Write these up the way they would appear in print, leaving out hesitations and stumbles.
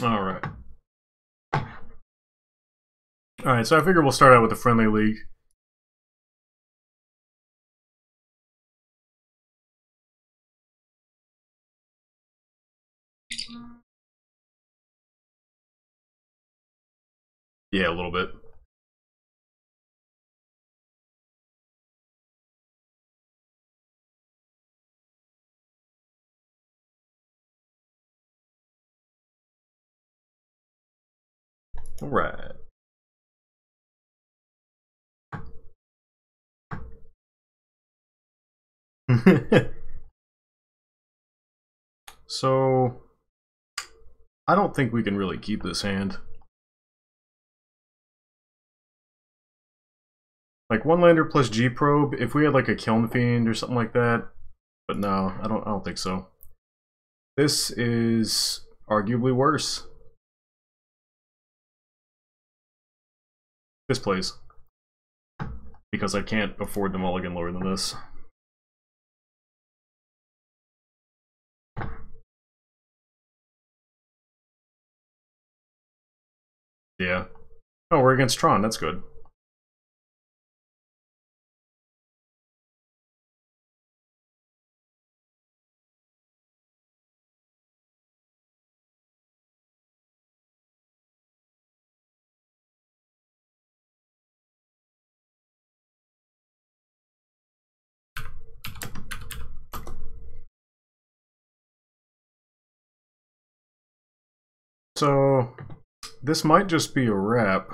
Alright. Alright, so I figure we'll start out with the friendly league. Yeah, a little bit. Alright. So, I don't think we can really keep this hand. Like one lander plus G probe, if we had like a Kiln Fiend or something like that. But no, I don't think so. This is arguably worse. This plays. Because I can't afford the mulligan lower than this. Yeah. Oh, we're against Tron, that's good. So, this might just be a wrap.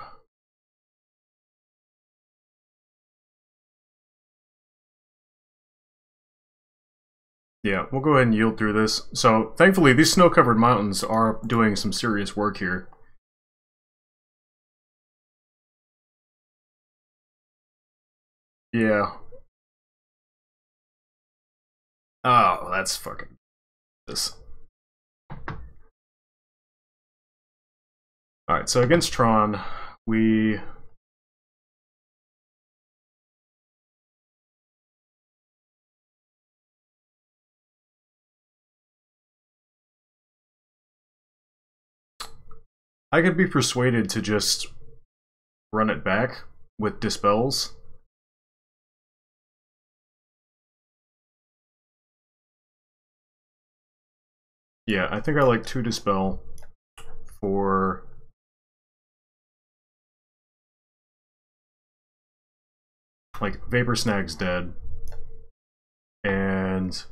Yeah, we'll go ahead and yield through this. So, thankfully, these snow-covered mountains are doing some serious work here. Yeah. Oh, that's fucking this. Alright, so against Tron, we... I could be persuaded to just run it back with Dispels. Yeah, I think I like 2 Dispel for... like, Vapor Snag's dead. And...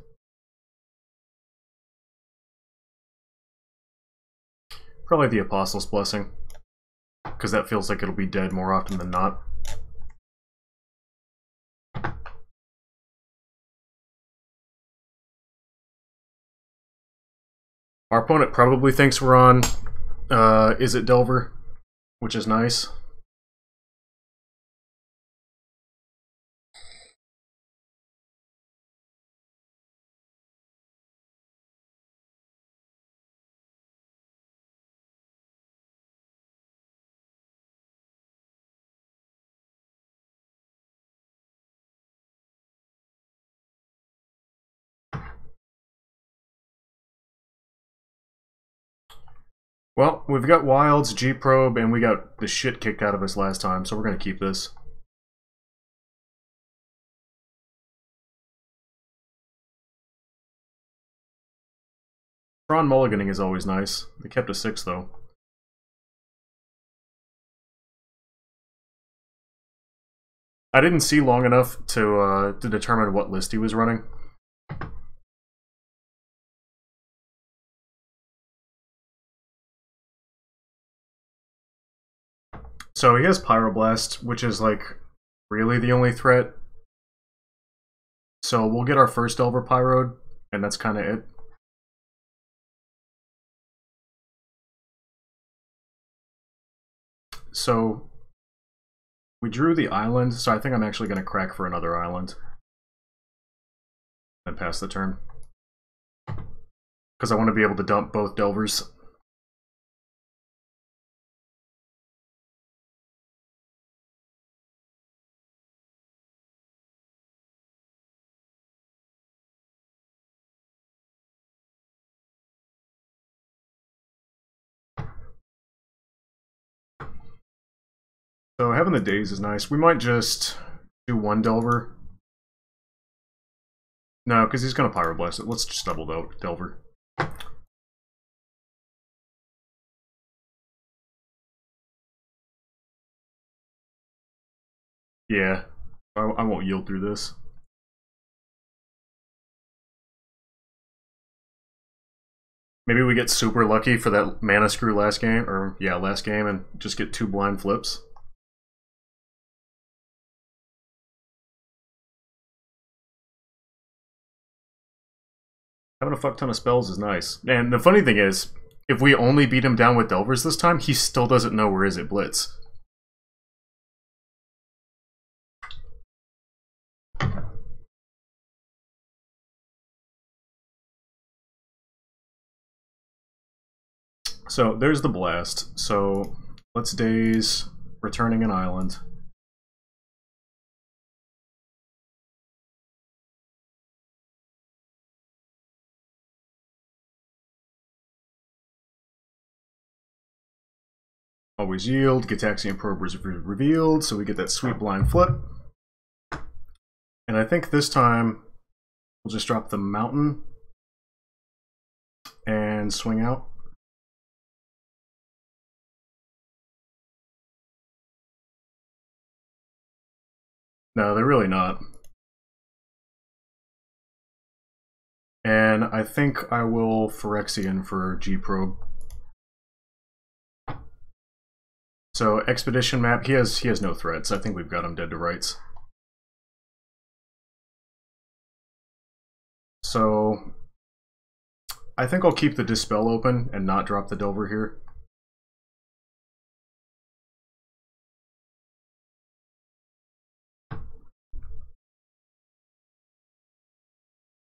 probably the Apostle's Blessing. Because that feels like it'll be dead more often than not. Our opponent probably thinks we're on Is It Delver, which is nice. Well, we've got Wilds, G-Probe, and we got the shit kicked out of us last time, so we're going to keep this. Tron mulliganing is always nice. They kept a 6, though. I didn't see long enough to determine what list he was running. So he has Pyroblast, which is like really the only threat. So we'll get our first Delver Pyroed, and that's kind of it. So we drew the island, so I think I'm actually going to crack for another island. And pass the turn. Because I want to be able to dump both Delvers. So having the days is nice. We might just do one Delver. No, because he's going to Pyroblast it. Let's just double Delver. Yeah, I won't yield through this. Maybe we get super lucky for that mana screw last game, or yeah, last game, and just get 2 blind flips. Having a fuck ton of spells is nice. And the funny thing is, if we only beat him down with Delvers this time, he still doesn't know where is it Blitz. So there's the blast. So let's daze, returning an island. Always yield, Gitaxian Probe is revealed, so we get that sweet blind flip. And I think this time we'll just drop the mountain and swing out. No, they're really not. And I think I will Phyrexian for G-Probe. So Expedition map, he has no threats. I think we've got him dead to rights. So I think I'll keep the Dispel open and not drop the Delver here.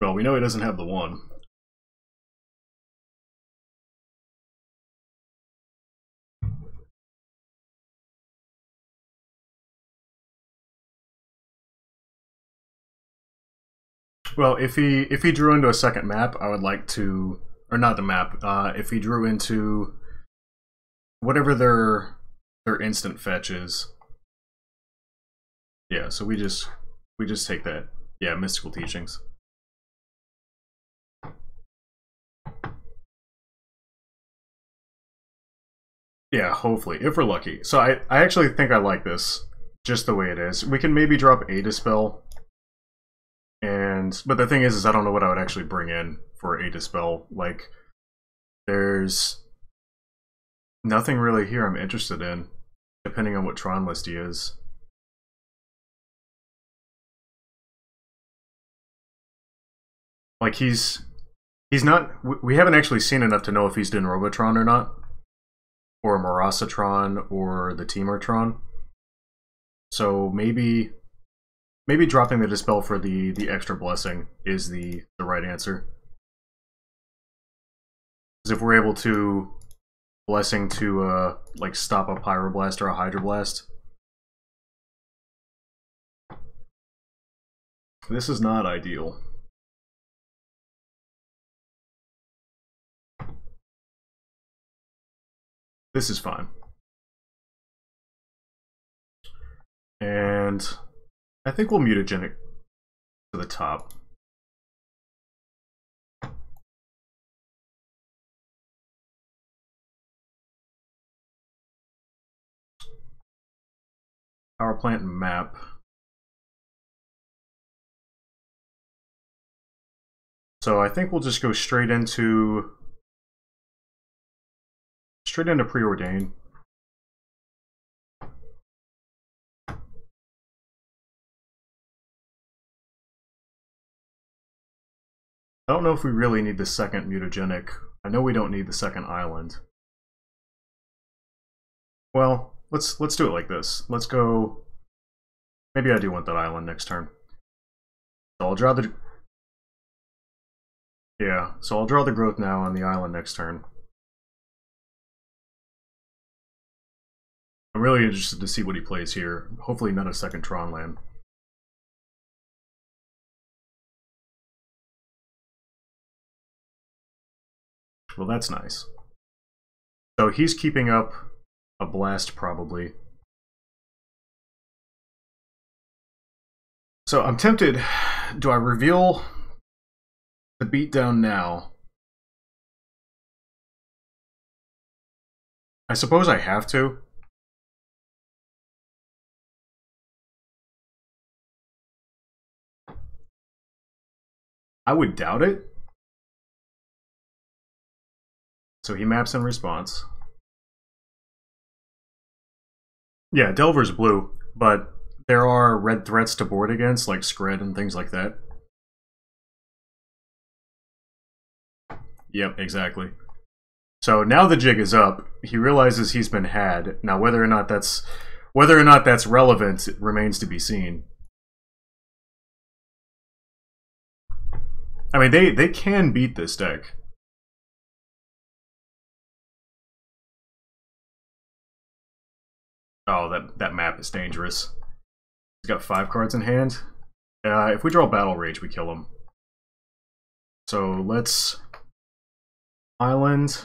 Well, we know he doesn't have the 1. Well, if he drew into a second map, I would like to, or not the map. If he drew into whatever their instant fetch is. Yeah, so we just take that. Yeah, Mystical Teachings. Yeah, hopefully, if we're lucky. So I actually think I like this, just the way it is. We can maybe drop a Dispel. But the thing is I don't know what I would actually bring in for a Dispel. Like, there's nothing really here I'm interested in, depending on what Tron list he is. Like, he's not, we haven't actually seen enough to know if he's doing Robotron or not, or Marasatron, or the Teamertron. So maybe dropping the Dispel for the extra blessing is the right answer. Because if we're able to blessing to like stop a Pyroblast or a Hydroblast, this is not ideal. This is fine. And I think we'll Mutagenic to the top. Power plant map. So I think we'll just go straight into Preordain. I don't know if we really need the second Mutagenic. I know we don't need the second island. Well, let's do it like this. Let's go. Maybe I do want that island next turn. So I'll draw the. Yeah, so I'll draw the growth now on the island next turn. I'm really interested to see what he plays here. Hopefully not a second Tron land. Well, that's nice. So he's keeping up a blast, probably. So I'm tempted. Do I reveal the beatdown now? I suppose I have to. I would doubt it. So he maps in response. Yeah, Delver's blue, but there are red threats to board against, like Scred and things like that. Yep, exactly. So now the jig is up. He realizes he's been had. Now whether or not that's relevant remains to be seen. I mean, they can beat this deck. Oh, that map is dangerous. He's got 5 cards in hand. If we draw Battle Rage, we kill him. So let's Island.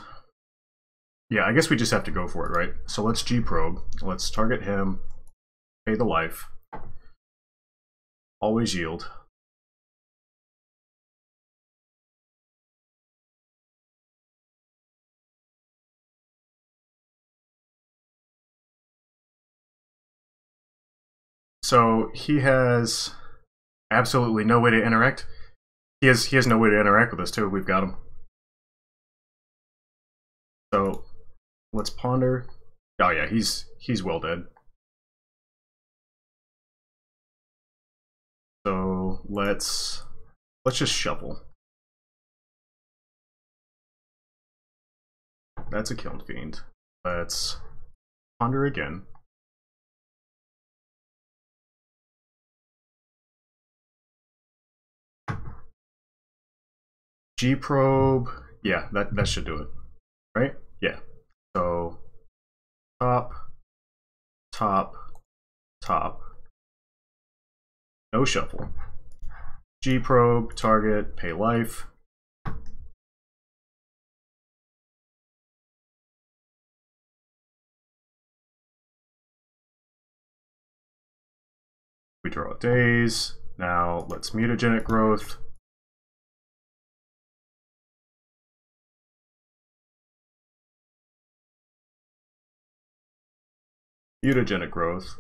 Yeah, I guess we just have to go for it, right? So let's G-Probe. Let's target him. Pay the life. Always yield. So he has absolutely no way to interact. He has no way to interact with us too. We've got him. So let's ponder. Oh yeah, he's well dead. So let's just shuffle. That's a Kiln Fiend. Let's ponder again. G-Probe. Yeah, that should do it. Right? Yeah. So top, top, top. No shuffle. G-Probe, target, pay life. We draw days. Now let's mutagenic growth. Mutagenic growth.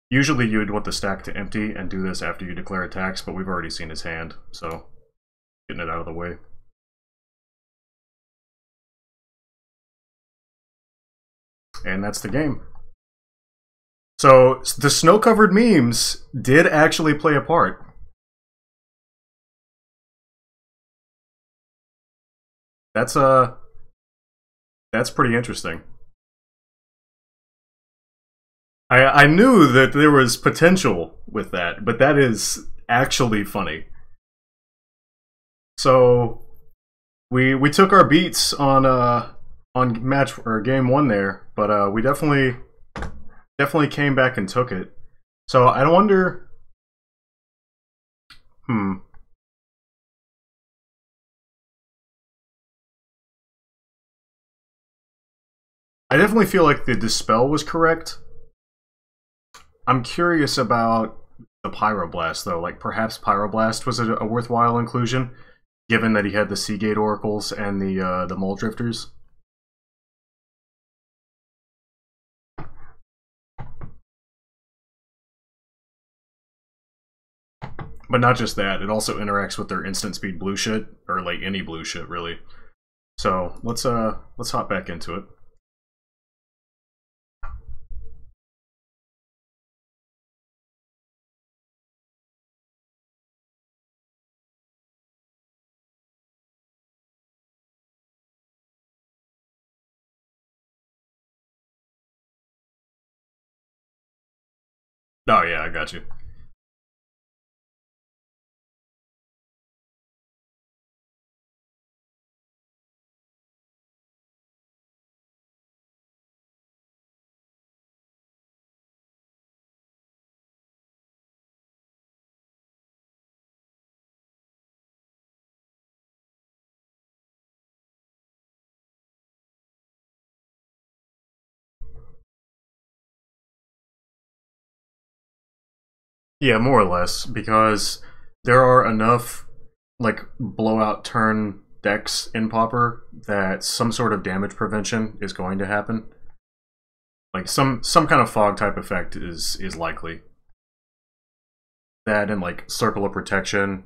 Usually you would want the stack to empty and do this after you declare attacks, but we've already seen his hand, so getting it out of the way. And that's the game. So the snow-covered memes did actually play a part. That's pretty interesting. I knew that there was potential with that, but that is actually funny. So we took our beats on match or game 1 there, but we definitely came back and took it. So I wonder. I definitely feel like the Dispel was correct. I'm curious about the Pyroblast, though. Like, perhaps Pyroblast was a worthwhile inclusion, given that he had the Seagate Oracles and the Mole Drifters. But not just that, it also interacts with their instant speed blue shit, or like any blue shit, really. So let's hop back into it. Oh yeah, I got you. Yeah, more or less, because there are enough like blowout turn decks in Pauper that some sort of damage prevention is going to happen. Like some kind of fog type effect is likely. That and like Circle of Protection.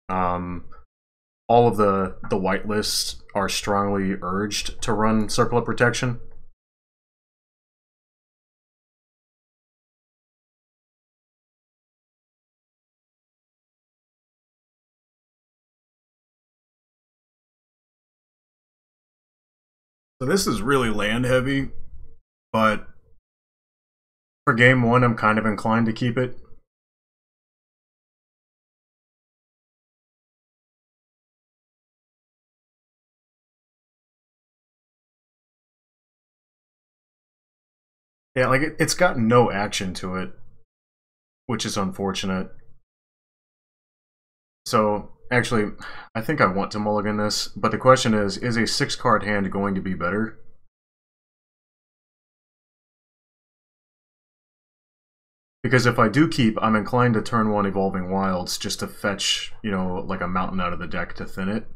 All of the white lists are strongly urged to run Circle of Protection. So this is really land heavy, but for game one, I'm kind of inclined to keep it. Yeah, like it's got no action to it, which is unfortunate. So actually, I think I want to mulligan this, but the question is a 6-card hand going to be better? Because if I do keep, I'm inclined to turn 1 Evolving Wilds just to fetch, you know, like a mountain out of the deck to thin it.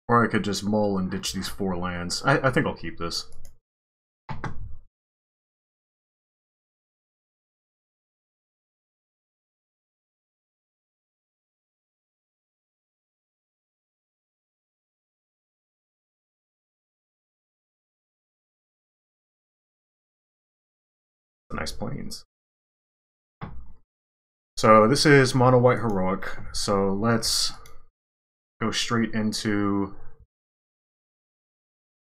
Or I could just mull and ditch these 4 lands. I think I'll keep this. Nice plains. So this is Mono White Heroic. So let's go straight into...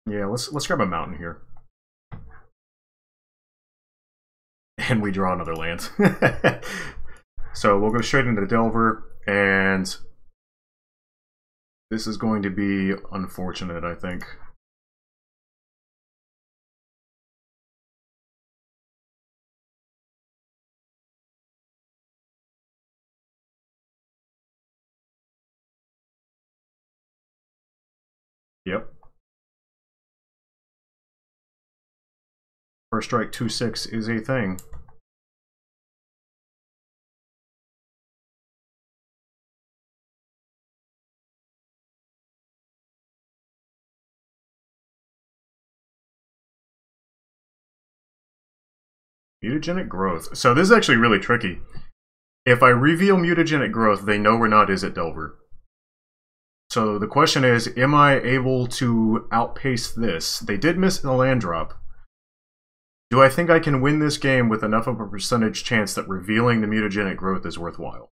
Yeah, let's grab a mountain here. And we draw another land. So we'll go straight into Delver, and this is going to be unfortunate, I think. Yep. First strike 2/6 is a thing. Mutagenic Growth. So this is actually really tricky. If I reveal Mutagenic Growth, they know we're not Izzet Delver. So the question is, am I able to outpace this? They did miss the land drop. Do I think I can win this game with enough of a percentage chance that revealing the Mutagenic Growth is worthwhile?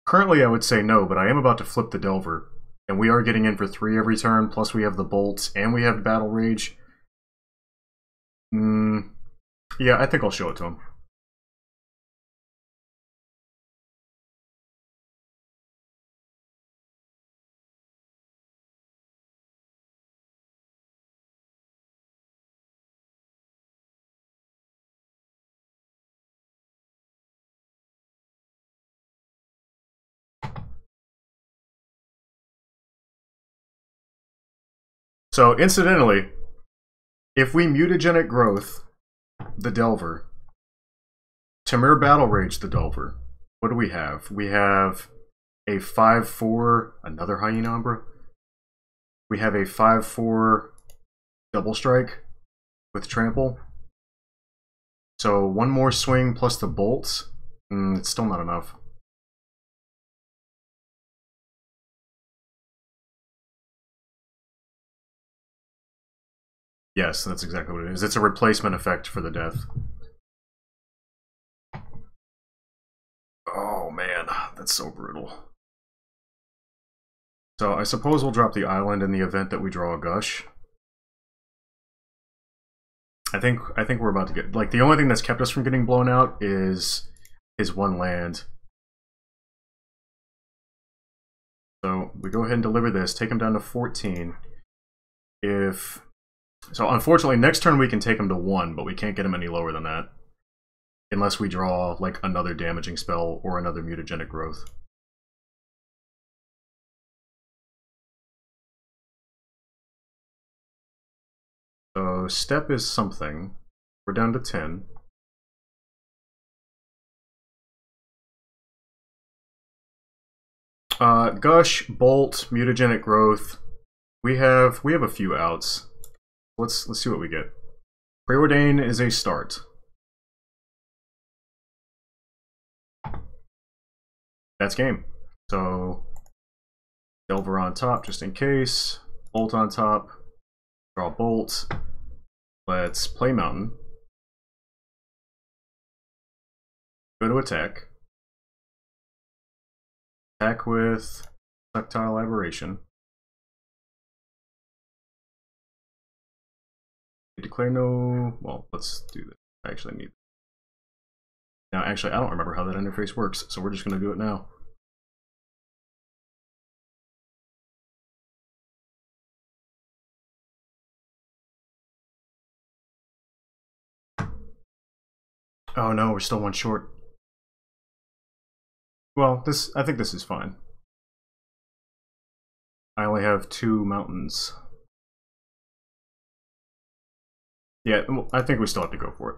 Currently, I would say no, but I am about to flip the Delver. And we are getting in for 3 every turn, plus we have the Bolts, and we have Battle Rage. Yeah, I think I'll show it to him. So, incidentally, if we Mutagenic Growth the Delver, Tamir Battle Rage the Delver, what do we have? We have a 5/4, another Hyena Umbra. We have a 5/4 Double Strike with Trample. So 1 more swing plus the Bolts. It's still not enough. Yes, that's exactly what it is. It's a replacement effect for the death. Oh man, that's so brutal. So I suppose we'll drop the island in the event that we draw a Gush. I think we're about to get, like, the only thing that's kept us from getting blown out is 1 land. So we go ahead and deliver this, take him down to 14. So unfortunately, next turn we can take him to 1, but we can't get him any lower than that. Unless we draw, like, another damaging spell or another Mutagenic Growth. So step is something. We're down to 10. Gush, Bolt, Mutagenic Growth. We have a few outs. Let's see what we get. Preordain is a start. That's game. So Delver on top just in case. Bolt on top. Draw Bolt. Let's play Mountain. Go to attack. Attack with Ductile Aberration. Declare no... Well, let's do this. I actually need... Now, actually, I don't remember how that interface works, so we're just going to do it now. Oh no, we're still one short. Well, I think this is fine. I only have 2 mountains. Yeah, I think we still have to go for it.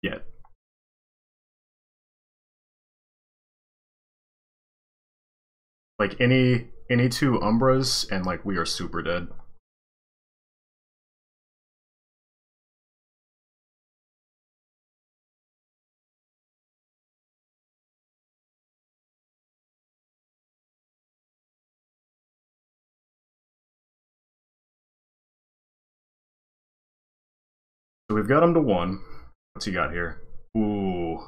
Yeah. Like any 2 Umbras and like we are super dead. So we've got him to 1. What's he got here? Ooh.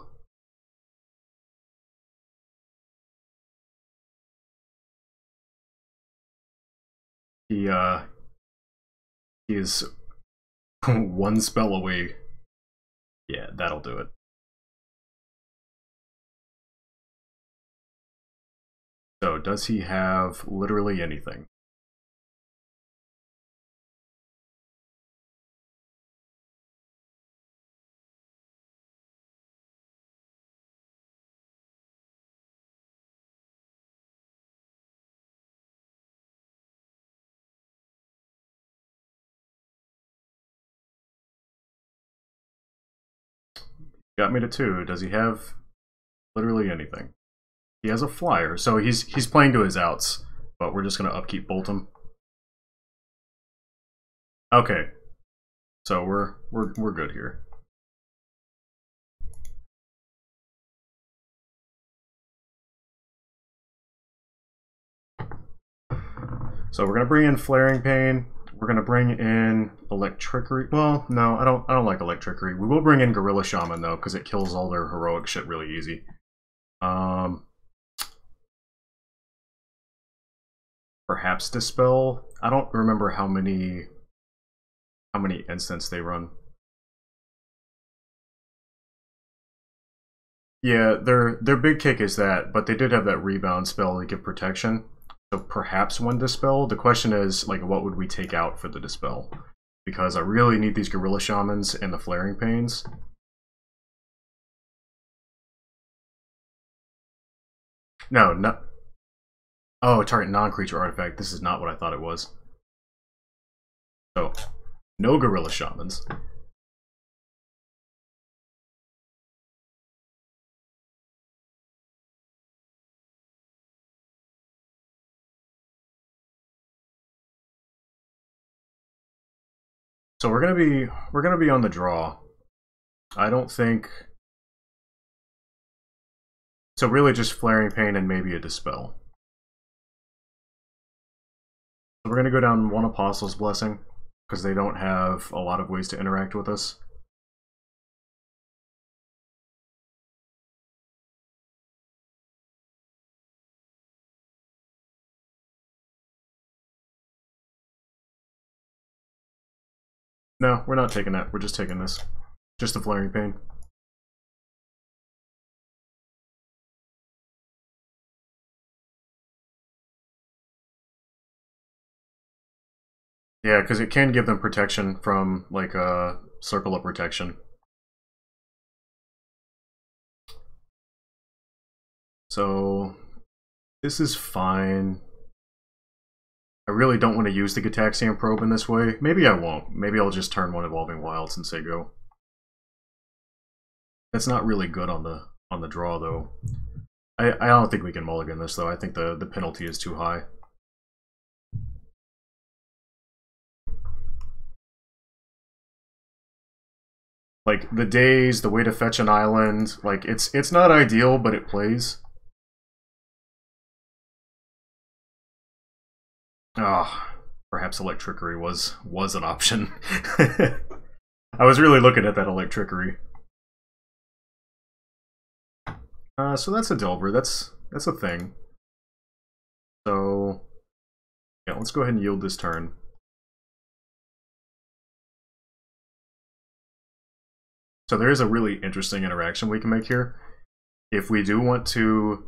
He is 1 spell away. Yeah, that'll do it. So does he have literally anything? Got me to 2. Does he have literally anything? He has a flyer, so he's playing to his outs, but we're just gonna upkeep Bolt him. Okay, so we're good here. So we're gonna bring in Flaring Pain. We're gonna bring in Electrickery. Well, no, I don't like Electrickery. We will bring in Gorilla Shaman though, because it kills all their heroic shit really easy. Perhaps Dispel. I don't remember how many instants they run. Yeah, their big kick is that, but they did have that rebound spell to give protection. So perhaps one Dispel. The question is, like, what would we take out for the Dispel? Because I really need these Gorilla Shamans and the Flaring Pains. No, not... Oh, target non-creature artifact. This is not what I thought it was. So, no Gorilla Shamans. So we're gonna be on the draw. I don't think... So really just Flaring Pain and maybe a Dispel. So we're gonna go down 1 Apostle's Blessing, because they don't have a lot of ways to interact with us. No, we're not taking that. We're just taking this. Just the Flaring Pain. Yeah, because it can give them protection from, like, a Circle of Protection. So, this is fine. I really don't want to use the Gitaxian Probe in this way. Maybe I won't. Maybe I'll just turn one Evolving Wilds and say go. That's not really good on the draw, though. I don't think we can mulligan this, though. I think the penalty is too high. Like, the days, the way to fetch an island, like, it's not ideal, but it plays. Ah, perhaps Electrickery was an option. I was really looking at that Electrickery. So that's a Delver. That's a thing. So yeah, let's go ahead and yield this turn. So there is a really interesting interaction we can make here. If we do want to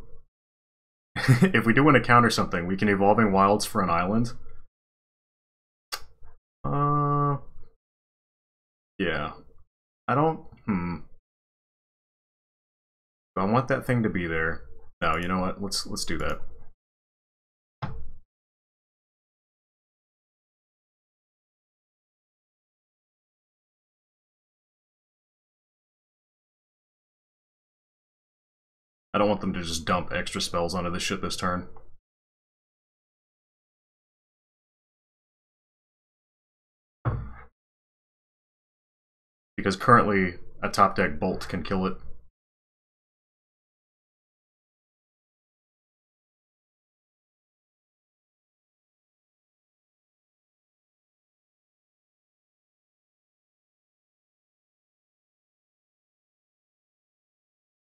if we do want to counter something, we can Evolving Wilds for an island. Yeah. I don't do I want that thing to be there? No, you know what? Let's do that. I don't want them to just dump extra spells onto this shit this turn. Because currently a top deck Bolt can kill it.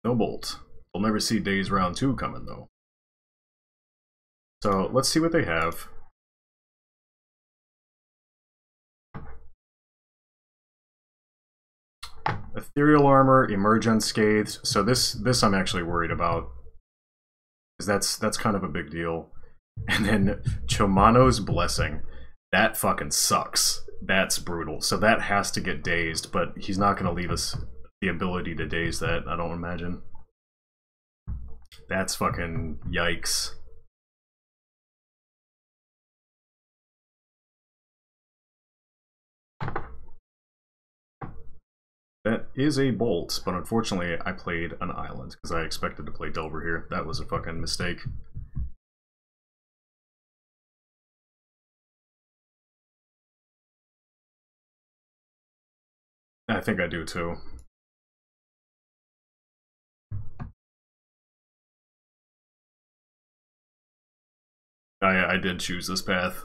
No Bolt. We'll never see Days Round 2 coming, though. So let's see what they have. Ethereal Armor, Emerge Unscathed. So this I'm actually worried about, because that's kind of a big deal. And then Chomano's Blessing. That fucking sucks. That's brutal. So that has to get dazed, but he's not going to leave us the ability to daze that, I don't imagine. That's fucking yikes. That is a Bolt, but unfortunately I played an island because I expected to play Delver here. That was a fucking mistake. I think I do too. I did choose this path.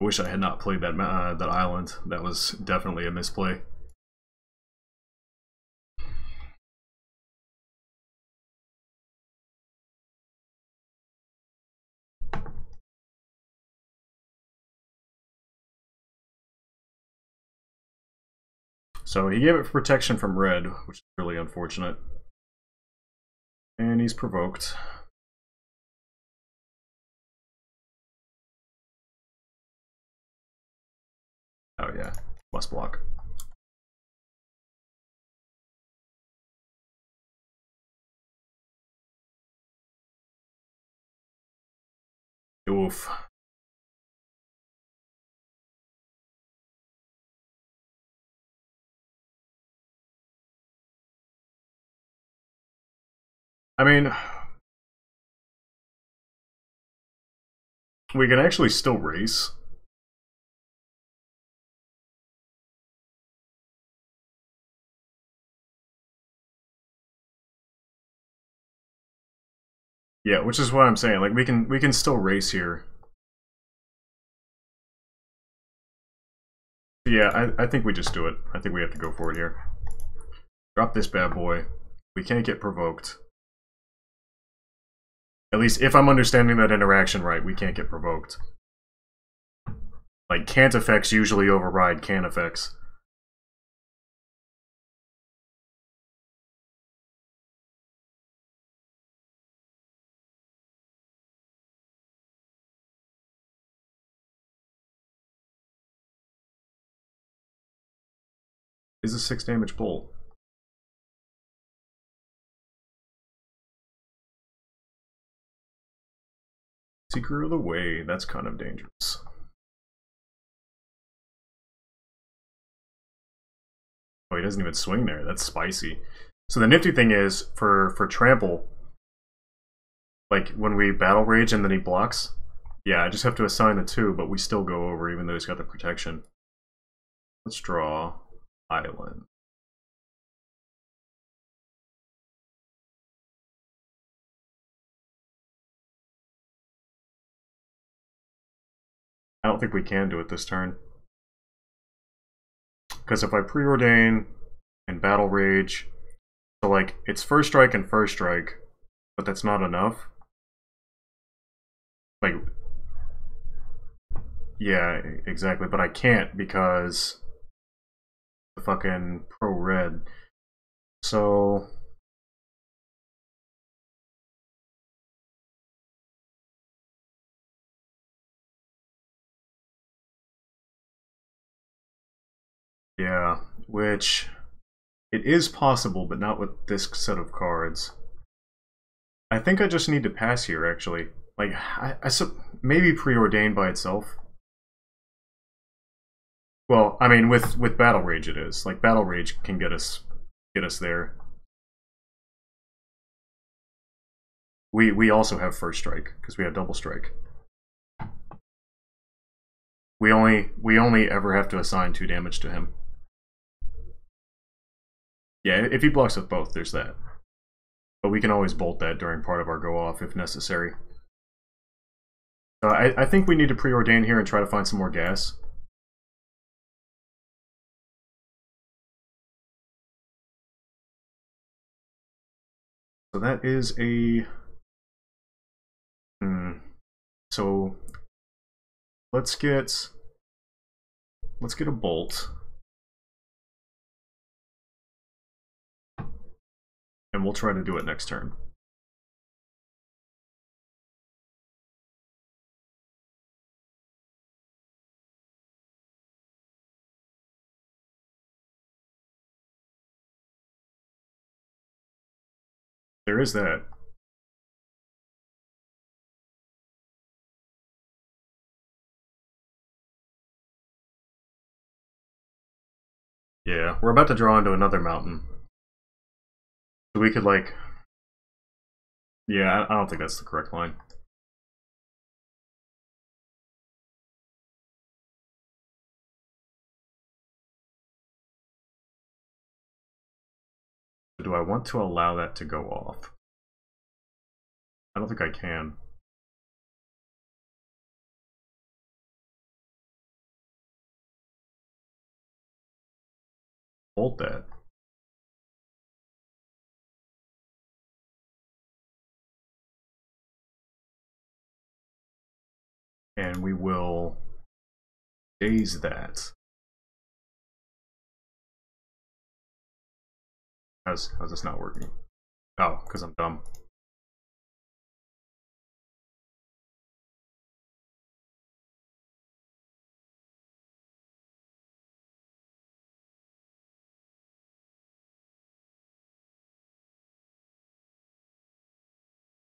I wish I had not played that that island. That was definitely a misplay. So he gave it protection from red, which is really unfortunate. And he's provoked. Oh yeah, must block. Oof. I mean, we can actually still race. Yeah, which is what I'm saying. Like we can still race here. Yeah, I think we just do it. I think we have to go for it here. Drop this bad boy. We can't get provoked. At least if I'm understanding that interaction right, we can't get provoked. Like, can't effects usually override can effects. Is a 6 damage bolt. Seeker of the Way, that's kind of dangerous. Oh, he doesn't even swing there. That's spicy. So the nifty thing is, for trample, like when we battle rage and then he blocks, yeah, I just have to assign the 2, but we still go over even though he's got the protection. Let's draw Island. I don't think we can do it this turn. Because if I preordain and battle rage, so like it's first strike and first strike, but that's not enough. Like, yeah, exactly, but I can't because the fucking pro red. So yeah, which it is possible, but not with this set of cards. I think I just need to pass here, actually. Like, maybe preordained by itself. Well, I mean, with Battle Rage it is. Like, Battle Rage can get us there. We also have First Strike, because we have Double Strike. We only ever have to assign 2 damage to him. Yeah, if he blocks with both, there's that. But we can always bolt that during part of our go-off if necessary. I think we need to preordain here and try to find some more gas. So that is a... So let's get a bolt. And we'll try to do it next turn. There is that. Yeah, we're about to draw into another mountain. So we could, like... Yeah, I don't think that's the correct line. Do I want to allow that to go off? I don't think I can. Bolt that. And we will daze that. How's this not working? Oh, because I'm dumb.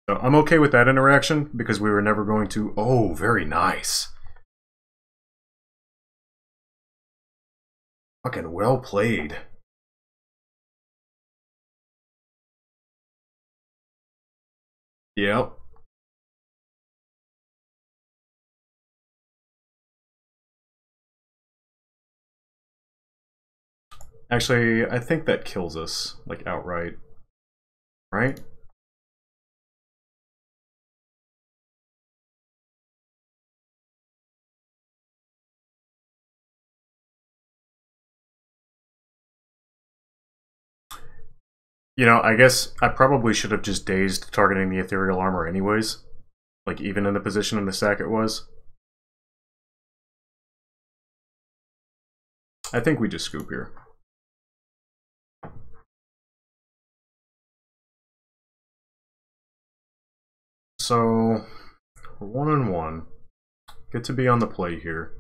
So I'm okay with that interaction because we were never going to... Oh, very nice. Fucking well played. Yep. Actually, I think that kills us, like, outright. Right? You know, I guess I probably should have just dazed targeting the ethereal armor anyways. Like, even in the position in the stack it was. I think we just scoop here. So, we're 1-1. Get to be on the play here.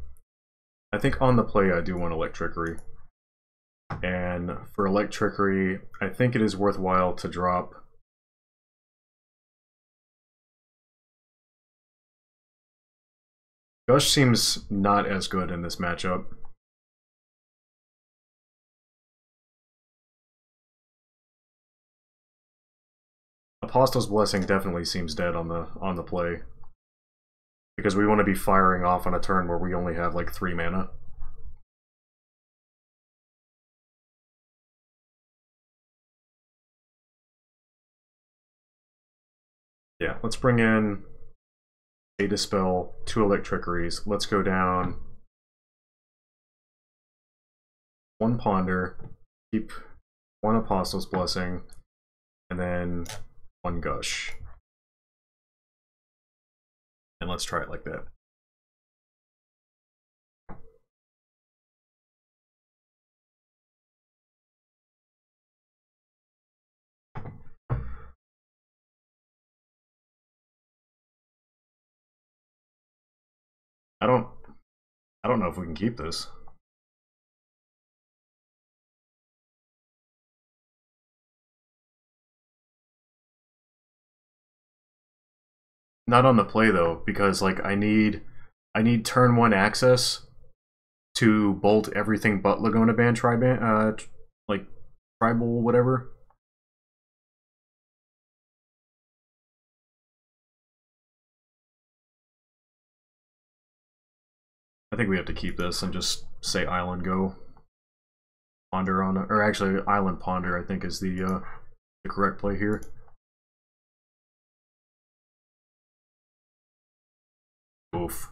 I think on the play I do want Electrickery. And for Electrickery, I think it is worthwhile to drop... Gush seems not as good in this matchup. Apostle's Blessing definitely seems dead on the play. Because we want to be firing off on a turn where we only have like 3 mana. Yeah, let's bring in a Dispel, 2 Electrickeries. Let's go down 1 Ponder, keep 1 Apostle's Blessing, and then 1 Gush. And let's try it like that. I don't know if we can keep this. Not on the play though, because like I need turn 1 access to bolt everything but Laguna Band like tribal whatever. I think we have to keep this and just say Island Go. Ponder on it, or actually Island Ponder I think is the correct play here. Oof.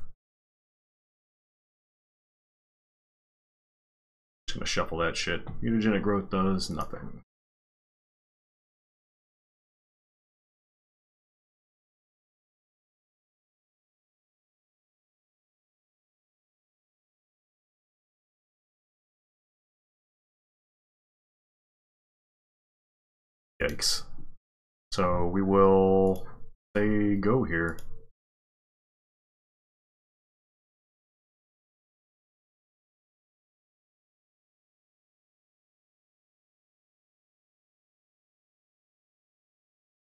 Just gonna shuffle that shit. Mutagenic Growth does nothing. Yikes. So we will say go here.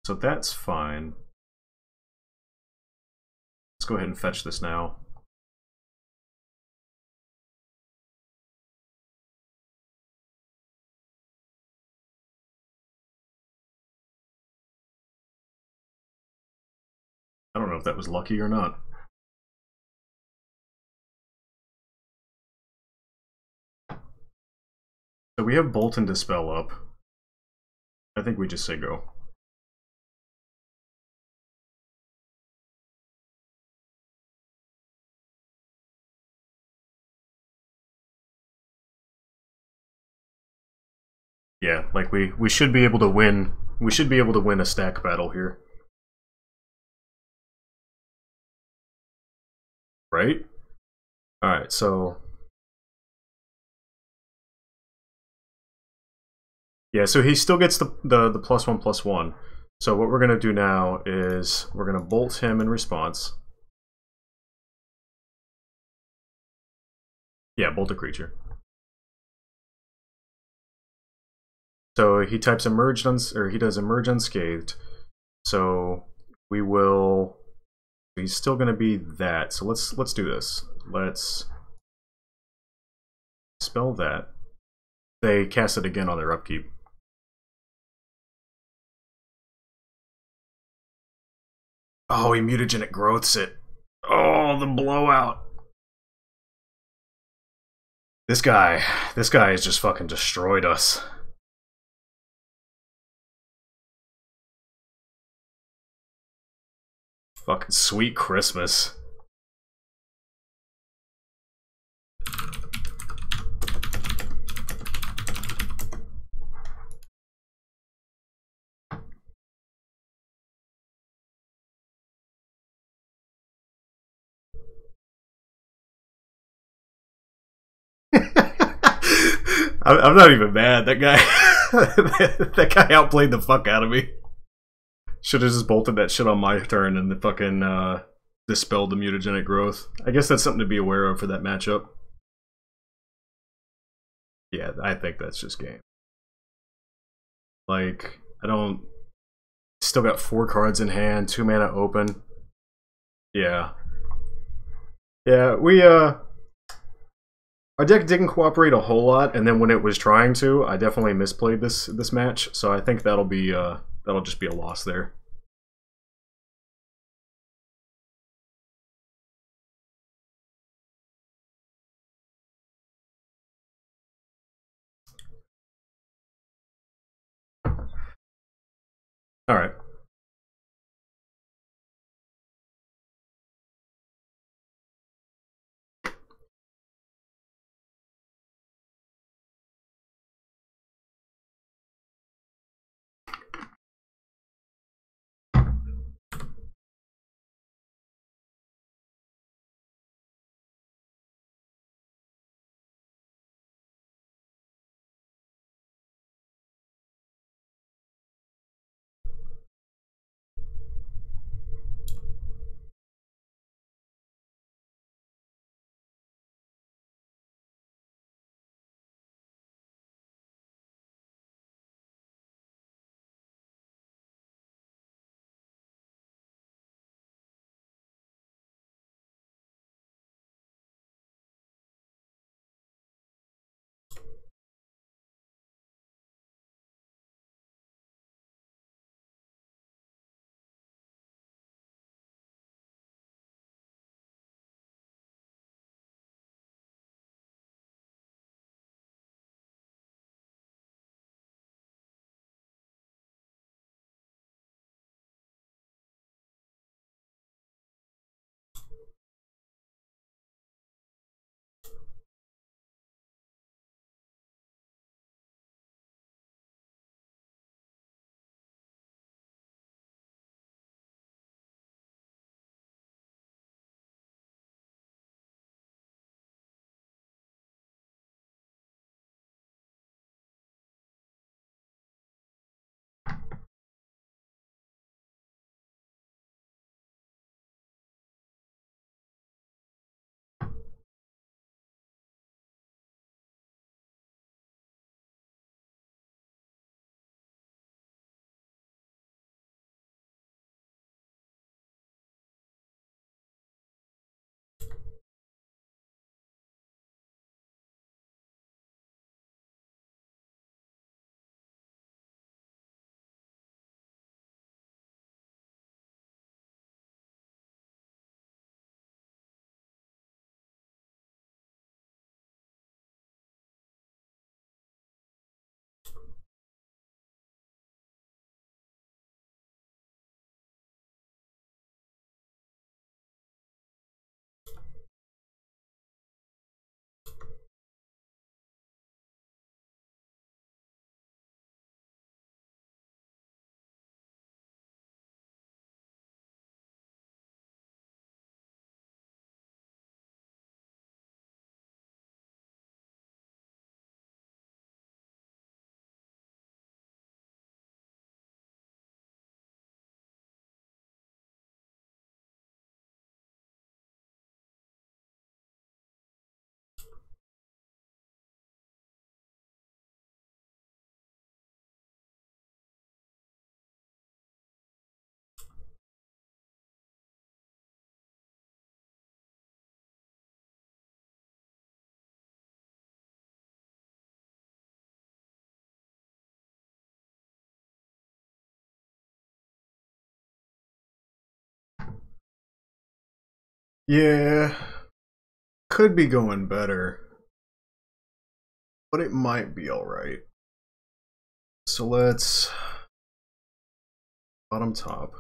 So that's fine. Let's go ahead and fetch this now. I don't know if that was lucky or not. So we have Bolt and Dispel up. I think we just say go. Yeah, like we should be able to win. We should be able to win a stack battle here. Right? Alright, so yeah, so he still gets the +1/+1. So what we're gonna do now is we're gonna bolt him in response. Yeah, bolt a creature. So he types emerged or he does emerge unscathed. So we will. He's still going to be that. So let's do this. Let's spell that. They cast it again on their upkeep. Oh, he mutagenic growths it. Oh, the blowout. This guy has just fucking destroyed us. Fucking sweet Christmas. I'm not even mad. That guy, that guy outplayed the fuck out of me. Should have just bolted that shit on my turn and then fucking dispelled the mutagenic growth. I guess that's something to be aware of for that matchup. Yeah, I think that's just game. Like, I don't... Still got 4 cards in hand, 2 mana open. Yeah. Yeah, we, our deck didn't cooperate a whole lot, and then when it was trying to, I definitely misplayed this match, so I think that'll be, that'll just be a loss there. All right. Yeah, could be going better, but it might be all right. So let's bottom top.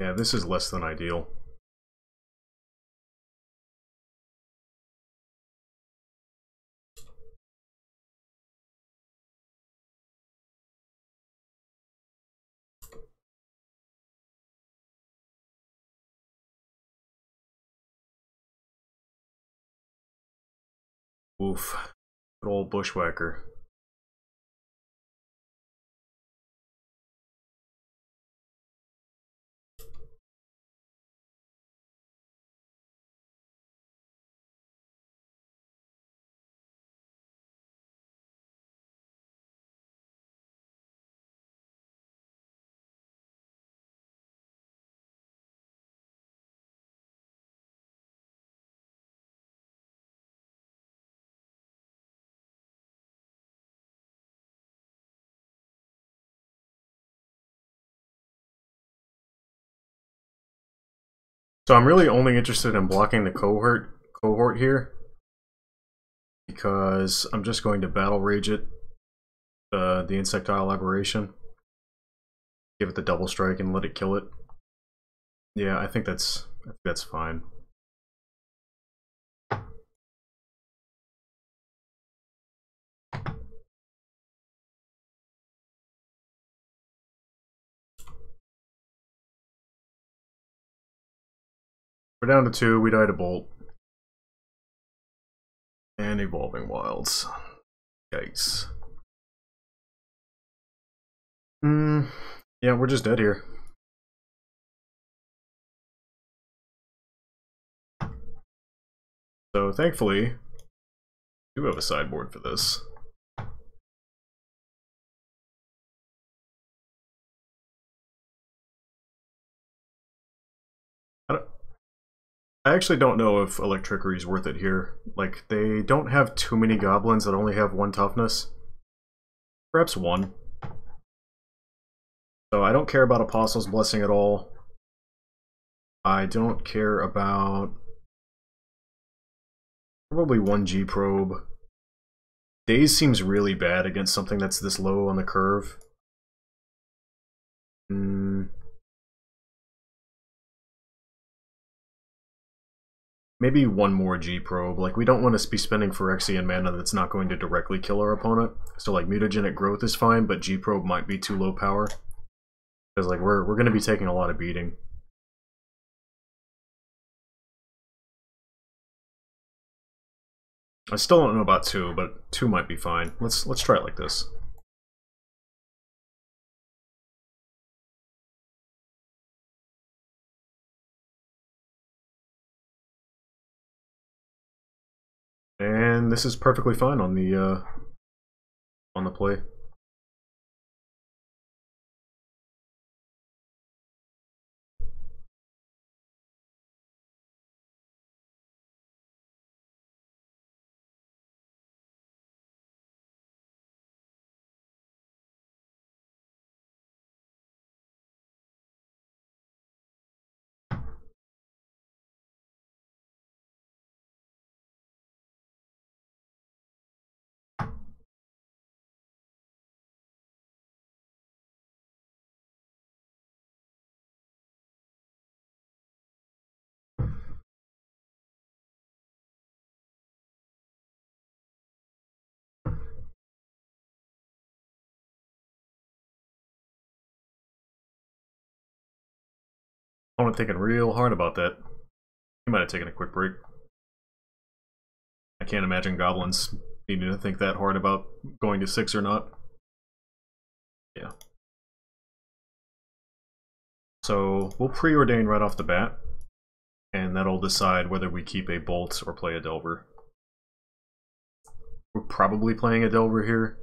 Yeah, this is less than ideal. Oof. Good old bushwhacker. So I'm really only interested in blocking the cohort here, because I'm just going to battle rage it, the insectile aberration, give it the double strike and let it kill it. Yeah, I think that's fine. We're down to 2, we died a bolt. And Evolving Wilds. Yikes. Yeah, we're just dead here. So thankfully, we do have a sideboard for this. I actually don't know if Electrickery is worth it here. Like, they don't have too many goblins that only have 1 toughness. Perhaps 1. So I don't care about Apostle's Blessing at all. I don't care about probably 1 G probe. Daze seems really bad against something that's this low on the curve. Maybe 1 more G probe. Like, we don't want to be spending Phyrexian mana that's not going to directly kill our opponent. So like Mutagenic Growth is fine, but G probe might be too low power. Because like we're going to be taking a lot of beating. I still don't know about 2, but 2 might be fine. Let's try it like this. And this is perfectly fine on the play. I want to thinking real hard about that. He might have taken a quick break. I can't imagine goblins needing to think that hard about going to 6 or not. Yeah. So we'll preordain right off the bat, and that'll decide whether we keep a Bolt or play a Delver. We're probably playing a Delver here.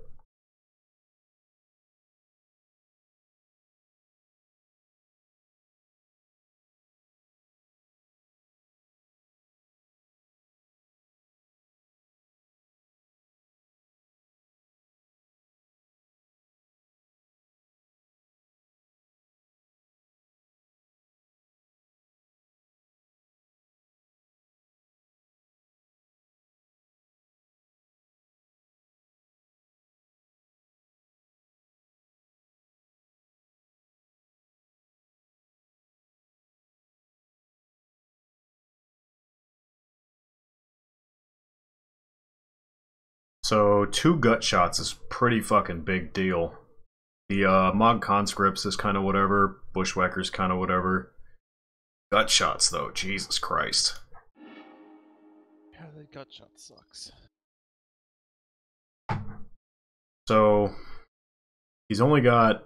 So 2 gut shots is pretty fucking big deal. The Mog Conscripts is kind of whatever. Bushwhacker's kind of whatever. Gut shots, though, Jesus Christ. Yeah, the gut shot sucks. So he's only got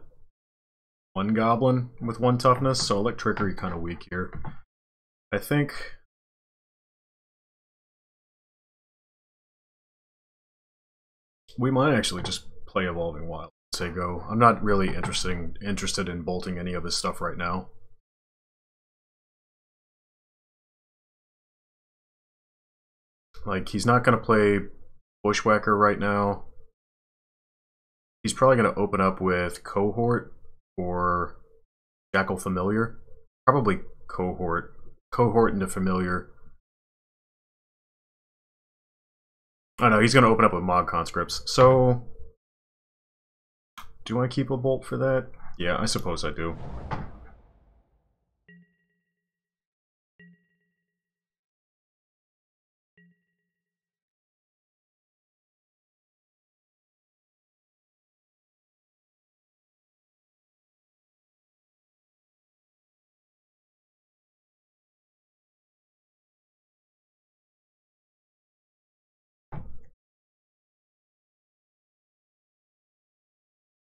1 goblin with 1 toughness, so Electrickery kind of weak here. I think we might actually just play Evolving Wild. Say go. I'm not really interested in bolting any of his stuff right now. Like, he's not going to play Bushwhacker right now. He's probably going to open up with Cohort or Jackal Familiar. Probably Cohort. Cohort into Familiar. Oh no, he's going to open up with Mod Conscripts. So, do I keep a Bolt for that? Yeah, I suppose I do.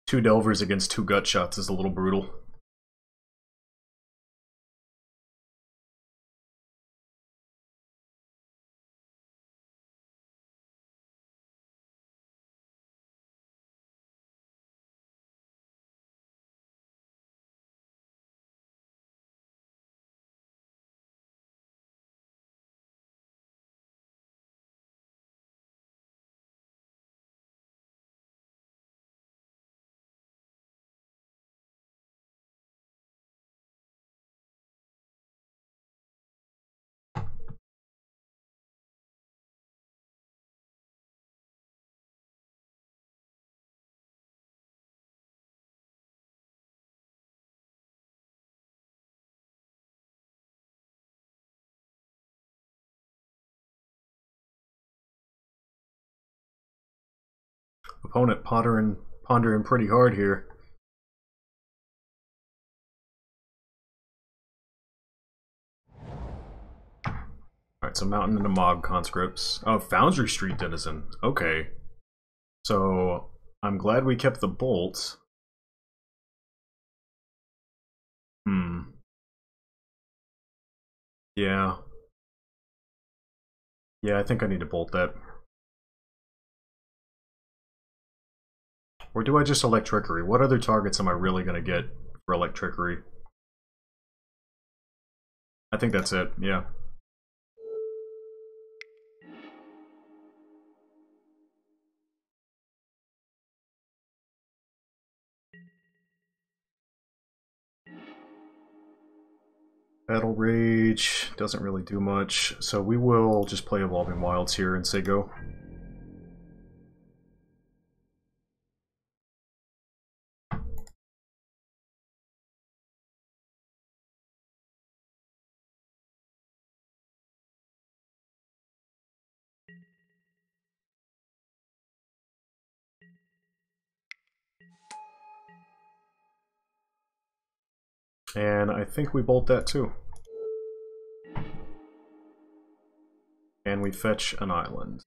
Two Delvers against two Gut Shots is a little brutal. Opponent pondering pretty hard here. Alright, so Mountain into Mog Conscripts. Oh, Foundry Street Denizen. Okay. So, I'm glad we kept the bolts. Yeah. Yeah, I think I need to bolt that. Or do I just Electrickery? What other targets am I really going to get for Electrickery? I think that's it, yeah. Battle Rage doesn't really do much, so we will just play Evolving Wilds here and say go. And I think we bolt that too. And we fetch an island.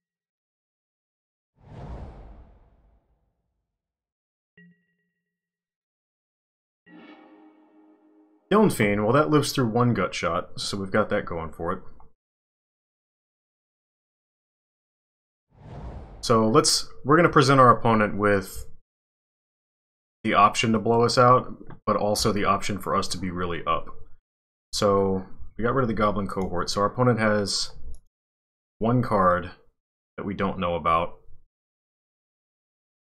Kiln Fiend, well that lives through one Gut Shot, so we've got that going for it. So we're going to present our opponent with the option to blow us out, but also the option for us to be really up. So we got rid of the Goblin Cohort, so our opponent has one card that we don't know about.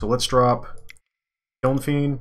So let's drop Kiln Fiend.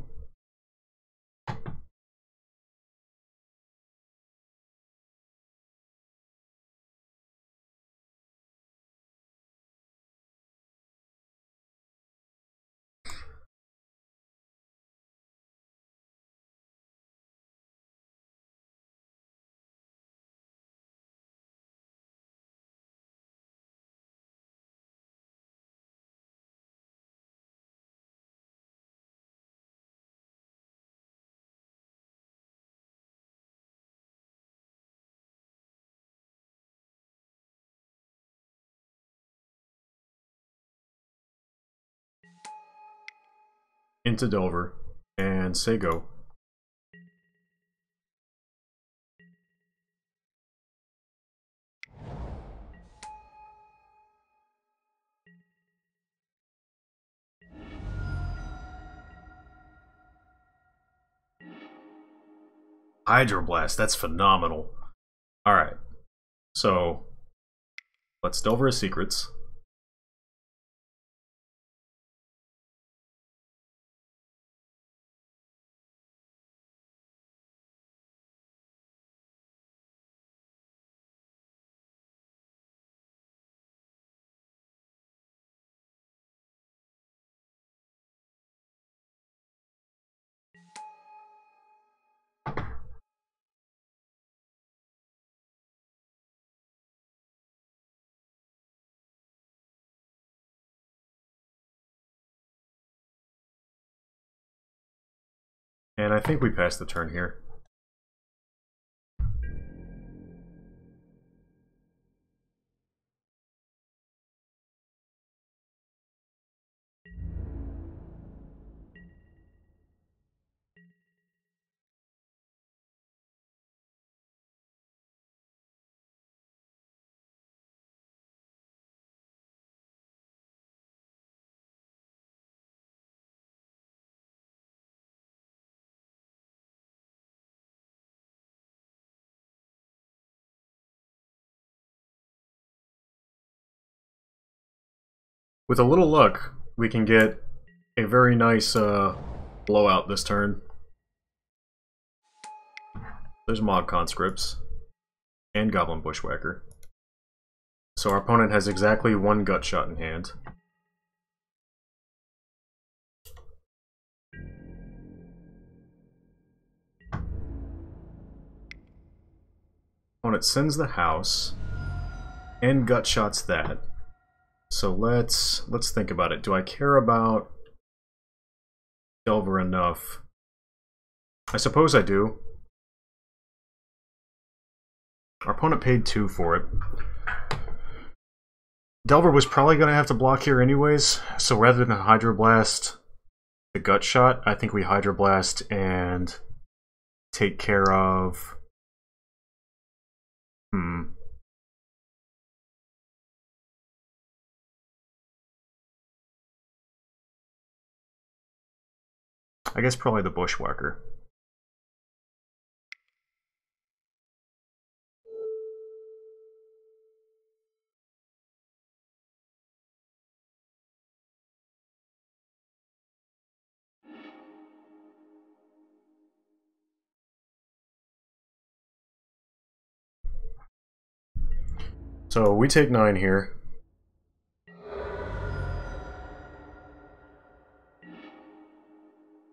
Into Delver and say go. Hydroblast, that's phenomenal. Alright, so let's Delver his secrets. And I think we passed the turn here. With a little luck, we can get a very nice blowout this turn. There's Mob Conscripts and Goblin Bushwhacker. So our opponent has exactly one gut shot in hand. Opponent sends the house and gut shots that. So let's think about it. Do I care about Delver enough? I suppose I do. Our opponent paid 2 for it. Delver was probably going to have to block here anyways, so rather than Hydroblast the gut shot, I think we Hydroblast and take care of... I guess probably the Bushwhacker. So we take 9 here.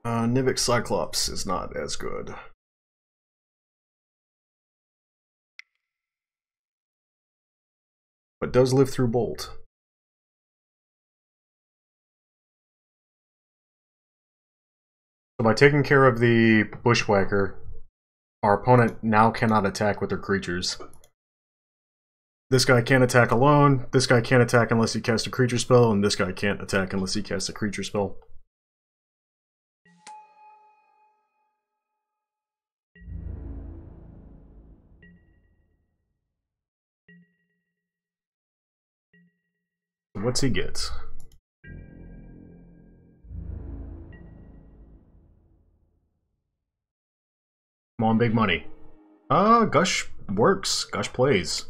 Nivik Cyclops is not as good. But does live through Bolt. So by taking care of the Bushwhacker, our opponent now cannot attack with their creatures. This guy can't attack alone, this guy can't attack unless he casts a creature spell, and this guy can't attack unless he casts a creature spell. What's he get? Come on, big money. Gush works. Gush plays.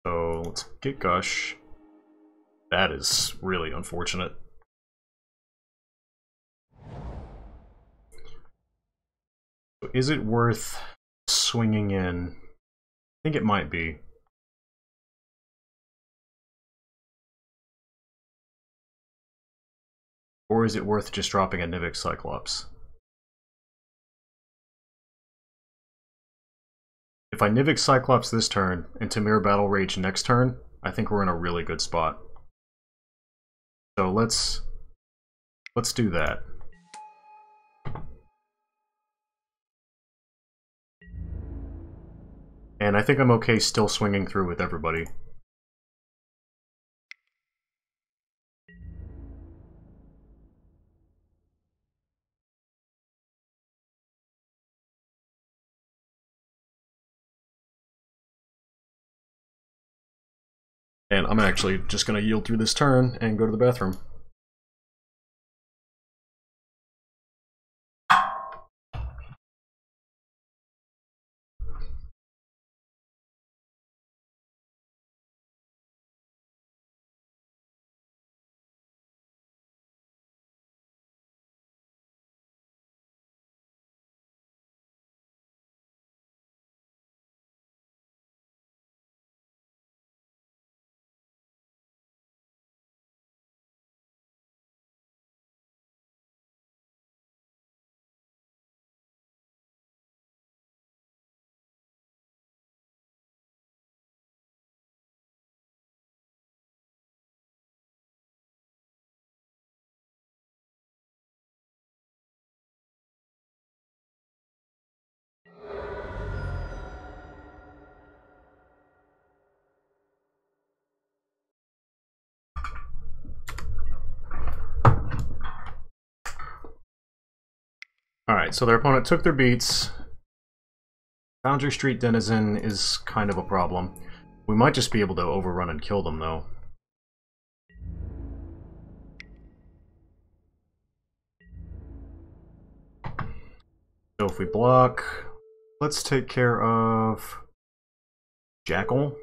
So let's get Gush. That is really unfortunate. Is it worth swinging in? I think it might be. Or is it worth just dropping a Nivik Cyclops? If I Nivik Cyclops this turn and Tamir Battle Rage next turn, I think we're in a really good spot. So let's do that. And I think I'm okay still swinging through with everybody. And I'm actually just going to yield through this turn and go to the bathroom. Alright, so their opponent took their beats. Foundry Street Denizen is kind of a problem. We might just be able to overrun and kill them, though. So if we block, let's take care of Jackal.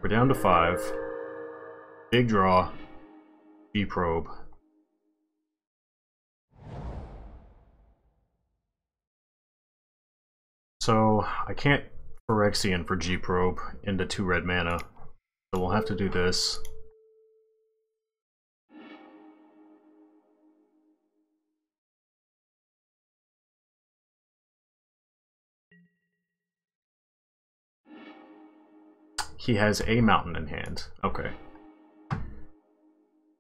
We're down to 5. Big draw. G-probe. So I can't Phyrexian for G-probe into 2 red mana. So we'll have to do this. He has a mountain in hand. Okay.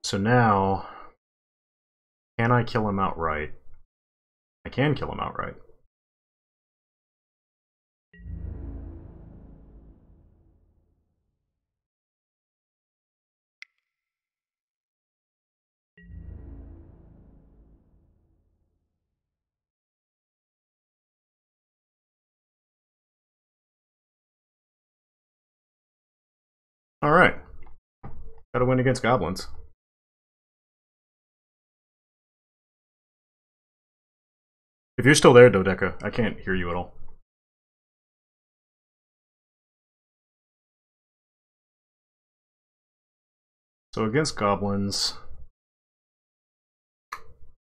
So now, can I kill him outright? I can kill him outright. Alright. Gotta win against goblins. If you're still there, Dodeca, I can't hear you at all. So against goblins,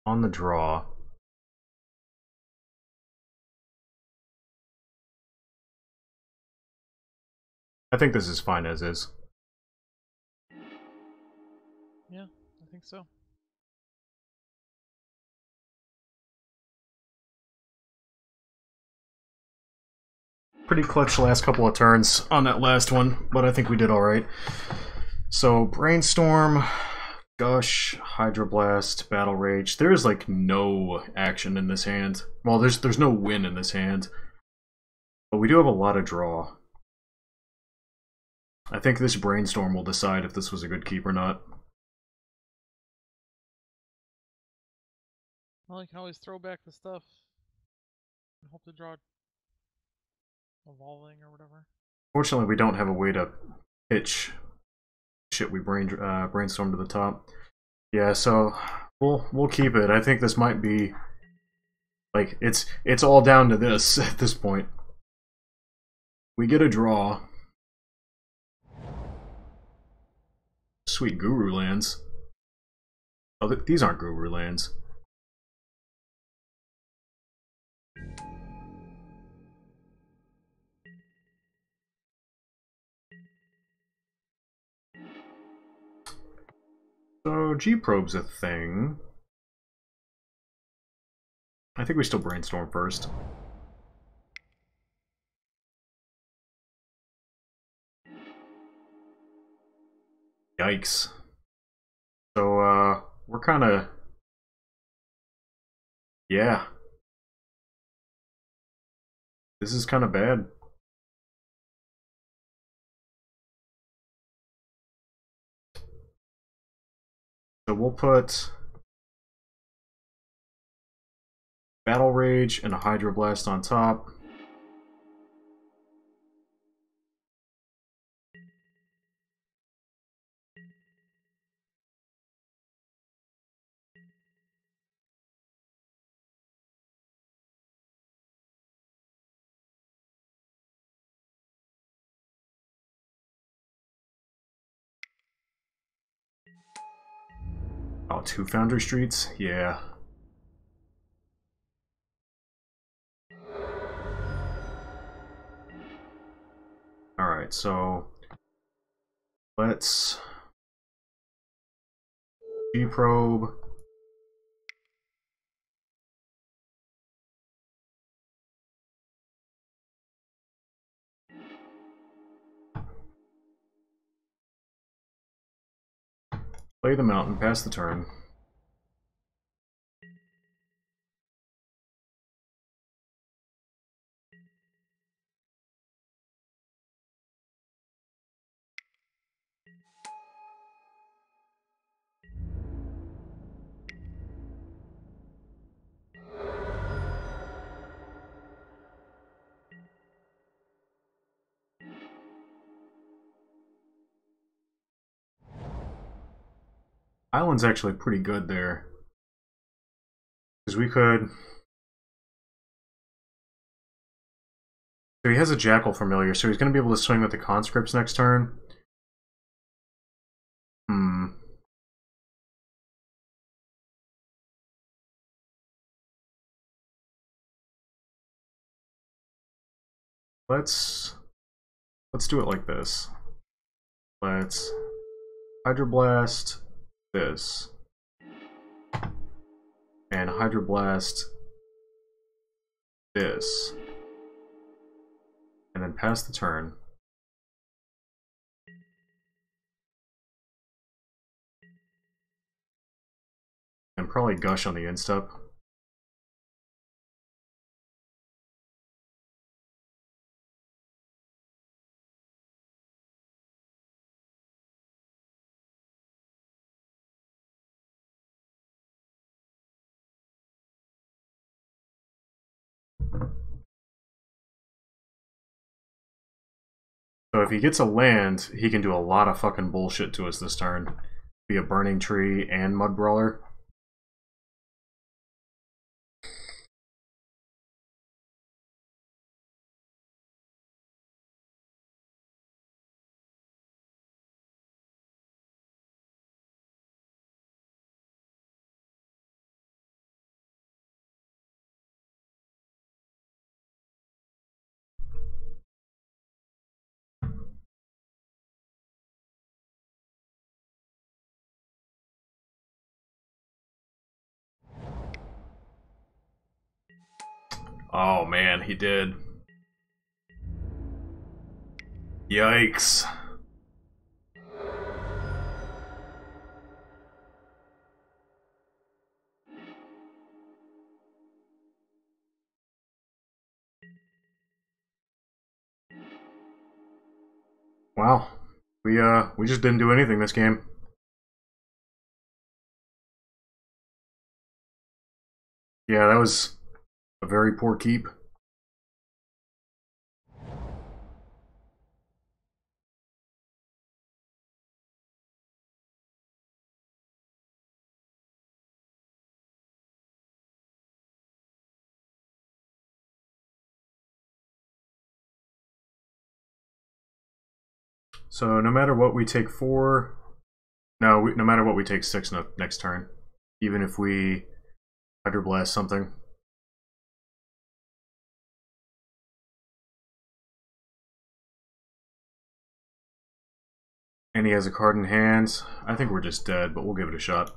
on the draw, I think this is fine as is. Yeah, I think so. Pretty clutch last couple of turns on that last one, but I think we did alright. So, Brainstorm, Gush, Hydroblast, Battle Rage. There is like no action in this hand. Well, there's no win in this hand. But we do have a lot of draw. I think this Brainstorm will decide if this was a good keep or not. Well, you can always throw back the stuff and hope to draw evolving or whatever. Fortunately, we don't have a way to pitch shit we brainstorm to the top. Yeah, so we'll keep it. I think this might be like it's all down to this at this point. We get a draw. Sweet Guru lands. Oh, these aren't Guru lands. So G-probe's a thing. I think we still brainstorm first. Yikes. So we're kind of, yeah. This is kind of bad. So we'll put Battle Rage and a Hydroblast on top. Oh, 2 Foundry Streets? Yeah. Alright, so let's G-probe. Play the mountain, pass the turn. Island's actually pretty good there. Because we could... So he has a Jackal Familiar, so he's going to be able to swing with the Conscripts next turn. Let's do it like this. Let's Hydroblast this. And Hydroblast this. And then pass the turn. And probably Gush on the instep. So if he gets a land, he can do a lot of fucking bullshit to us this turn. Be a Burning Tree and Mud Brawler. Oh man, he did. Yikes. Wow. We just didn't do anything this game. Yeah, that was a very poor keep. So no matter what we take 4... No, no matter what we take 6 next turn. Even if we Hydroblast something. And he has a card in hand. I think we're just dead, but we'll give it a shot.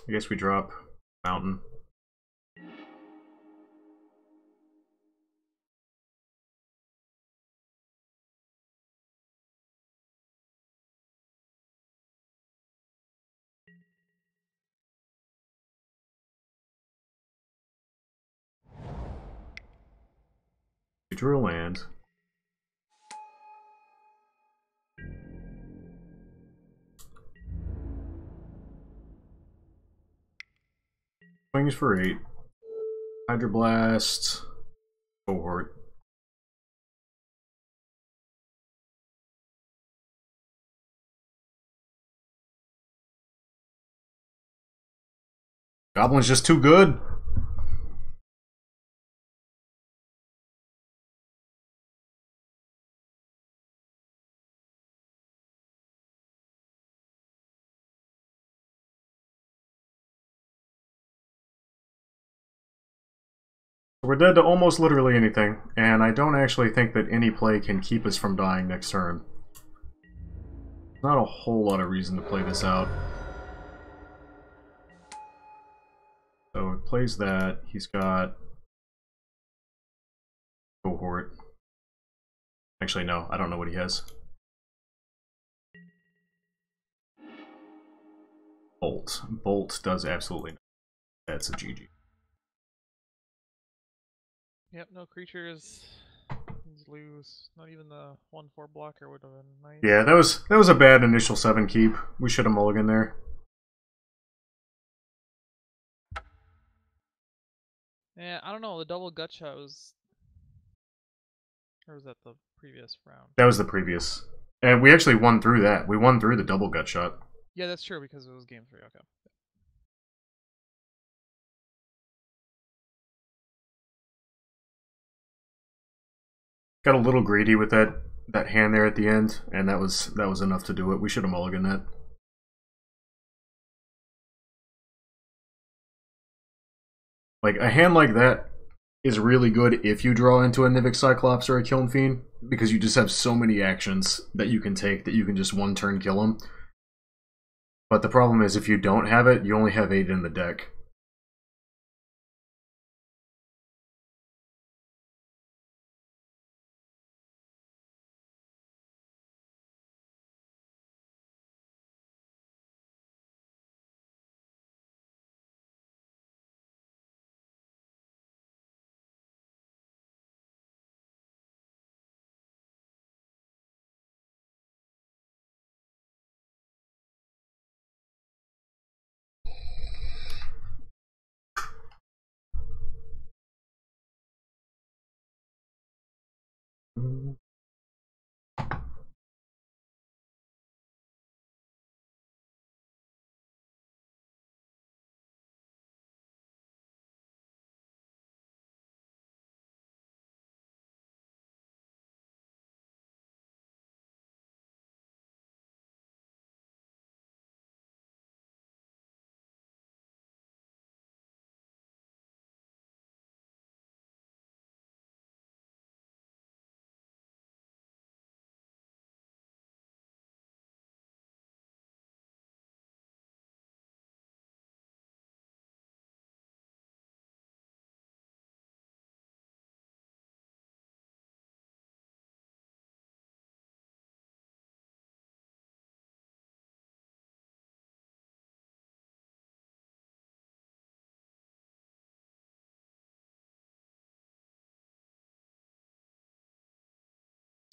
I guess we drop Mountain. We drew a land. Swings for 8. Hydroblast. Cohort. Goblin's just too good. We're dead to almost literally anything, and I don't actually think that any play can keep us from dying next turn. Not a whole lot of reason to play this out. So it plays that. He's got Cohort. Actually, no, I don't know what he has. Bolt. Bolt does absolutely nothing. That's a GG. Yep, no creatures. These lose. Not even the 1/4 blocker would have been nice. Yeah, that was a bad initial 7 keep. We should have mulliganed there. Yeah, I don't know. The double gut shot was. Or was that the previous round? That was the previous. And we actually won through that. We won through the double gut shot. Yeah, that's true because it was game 3. Okay. Got a little greedy with that hand there at the end, and that was enough to do it. We should have mulliganed that. Like a hand like that is really good if you draw into a Nivik Cyclops or a Kiln Fiend, because you just have so many actions that you can take that you can just one turn kill them. But the problem is if you don't have it, you only have 8 in the deck.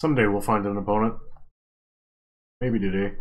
Someday we'll find an opponent. Maybe today.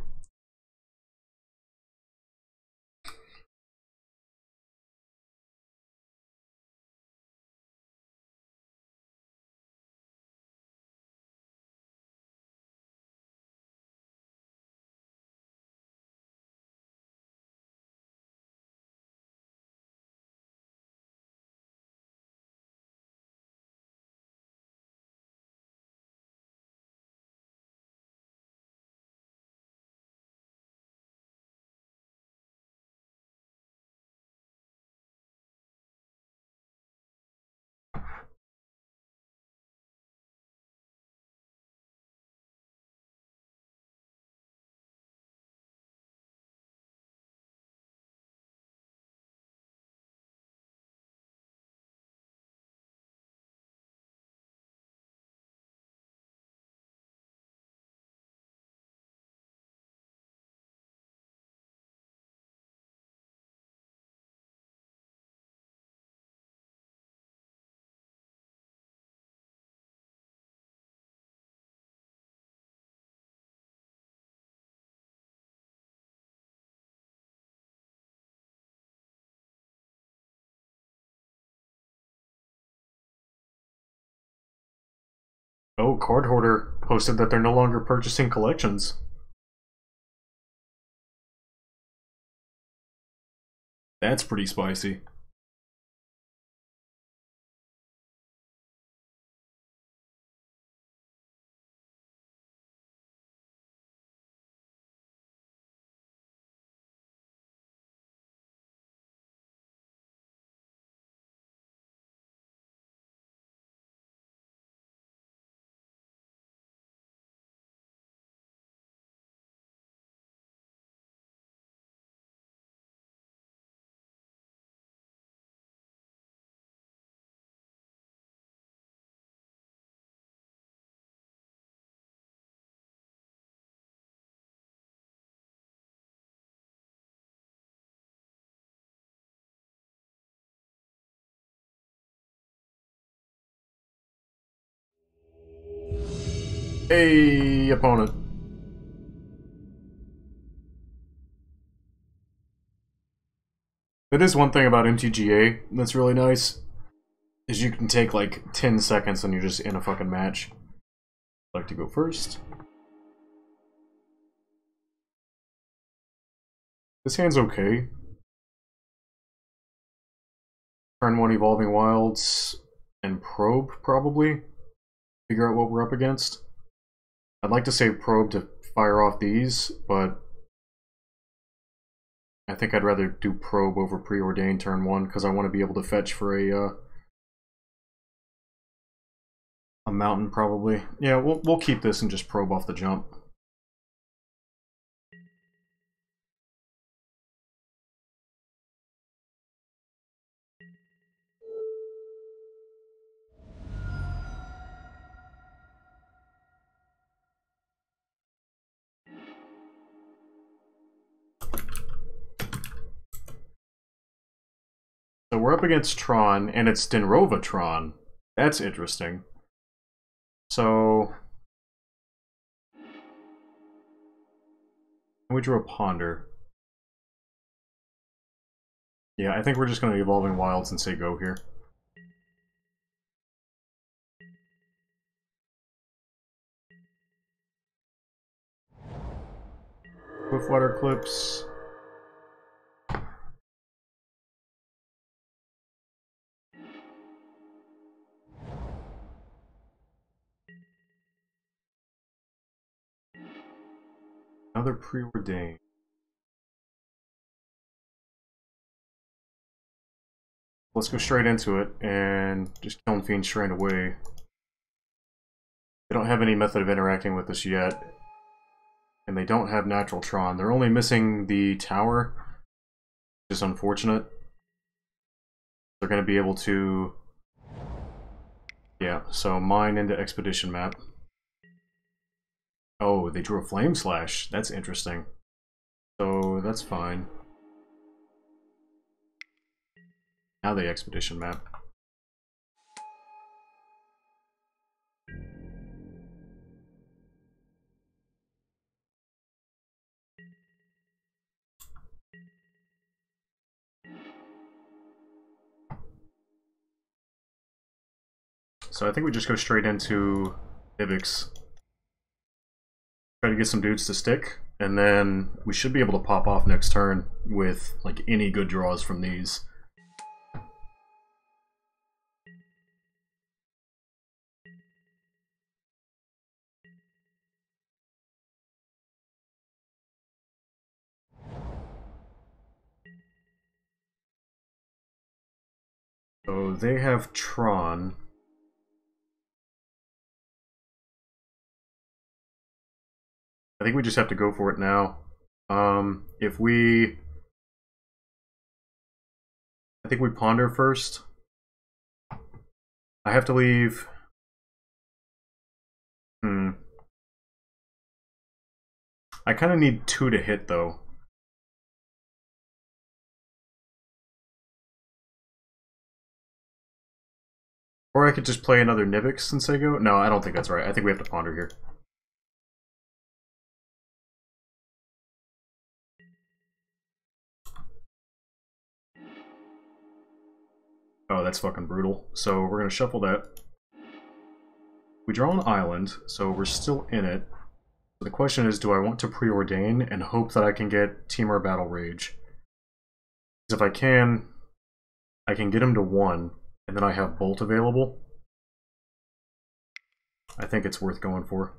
Oh, Card Hoarder posted that they're no longer purchasing collections. That's pretty spicy. Hey, opponent. That is one thing about MTGA that's really nice, is you can take like 10 seconds and you're just in a fucking match. I'd like to go first. This hand's okay. Turn 1 Evolving Wilds and Probe, probably. Figure out what we're up against. I'd like to say Probe to fire off these, but I think I'd rather do Probe over Preordained turn 1, because I want to be able to fetch for a mountain, probably. Yeah, we'll keep this and just Probe off the jump. So we're up against Tron, and it's Denrova Tron. That's interesting. So we drew a Ponder. Yeah, I think we're just going to Evolving Wilds and say go here. With Water Clips. Another Preordained. Let's go straight into it and just Kiln Fiend Shrine away. They don't have any method of interacting with us yet. And they don't have Natural Tron. They're only missing the tower, which is unfortunate. They're going to be able to... Yeah, so mine into Expedition Map. Oh, they drew a Flame Slash. That's interesting. So that's fine. Now they Expedition Map. So I think we just go straight into Ivix. Try to get some dudes to stick, and then we should be able to pop off next turn with like any good draws from these. So they have Tron. I think we just have to go for it now. If we... I think we Ponder first. I have to leave... I kind of need 2 to hit, though. Or I could just play another Nivix and say go. No, I don't think that's right. I think we have to Ponder here. Oh, that's fucking brutal. So we're going to shuffle that. We draw an island, so we're still in it. So the question is, do I want to preordain and hope that I can get Temur Battle Rage? Because if I can get him to 1, and then I have Bolt available. I think it's worth going for.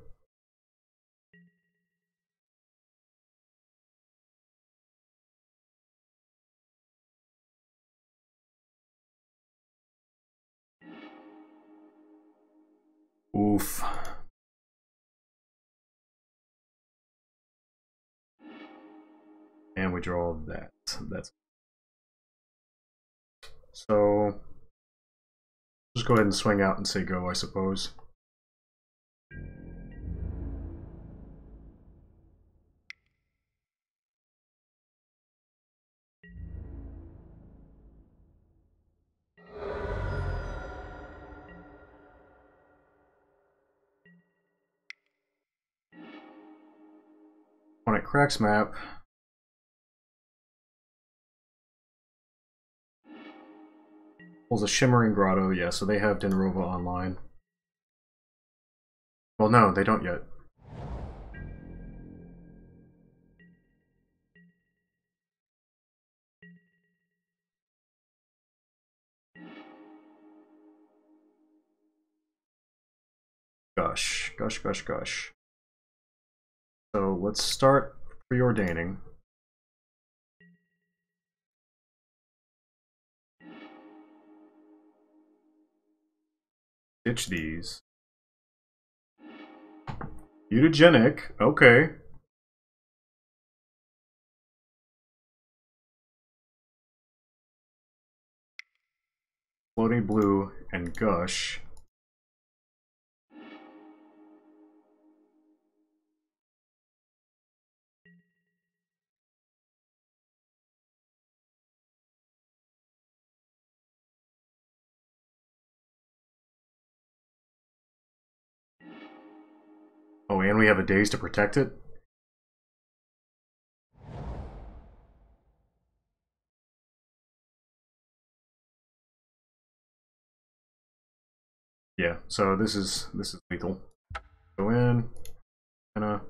Oof. And we draw that. That's so just go ahead and swing out and say go, I suppose. Alright, Cracks map. Pulls a Shimmering Grotto, yeah, so they have Denrova online. Well, no, they don't yet. Gosh, gosh, gosh, gosh. So let's start preordaining. Ditch these. Mutagenic, okay. Floating Blue and Gush. Oh, and we have a Daze to protect it? Yeah, so this is lethal. Go in, kinda.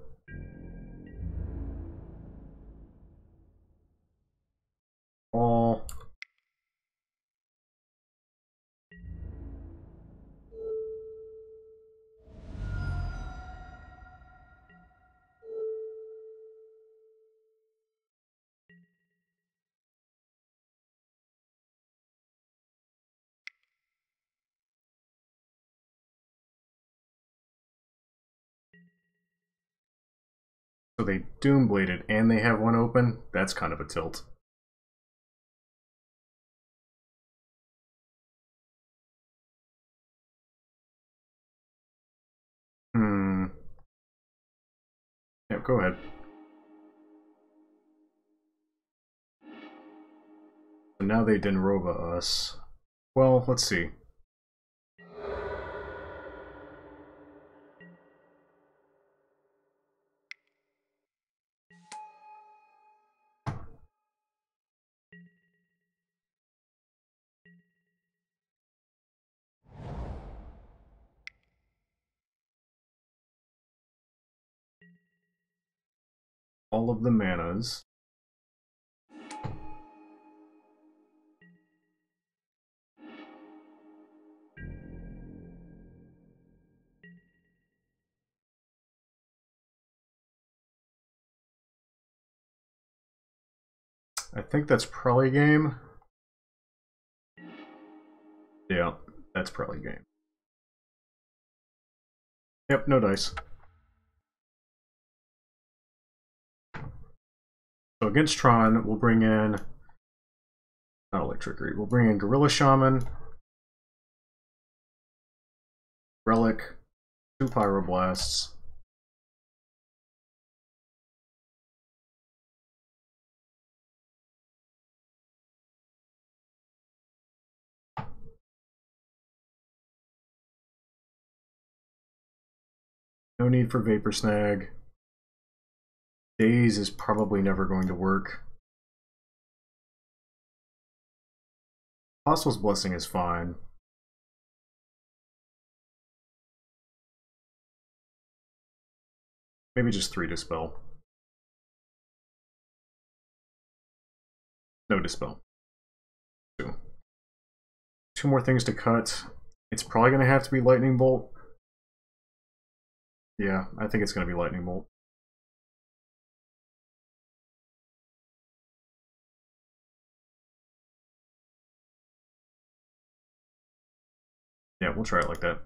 All. So they Doombladed and they have one open? That's kind of a tilt. Hmm. Yeah, go ahead. So now they Denrova us. Well, let's see. All of the manas. I think that's probably game. Yeah, that's probably game. Yep, no dice. So against Tron, we'll bring in, not Electrickery, we'll bring in Gorilla Shaman, Relic, 2 Pyroblasts. No need for Vapor Snag. Daze is probably never going to work. Hostle's Blessing is fine. Maybe just 3 Dispel. No Dispel. 2. 2 more things to cut. It's probably going to have to be Lightning Bolt. Yeah, I think it's going to be Lightning Bolt. Yeah, we'll try it like that.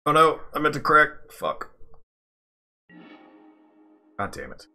Oh no, I meant to crack. Fuck. God damn it.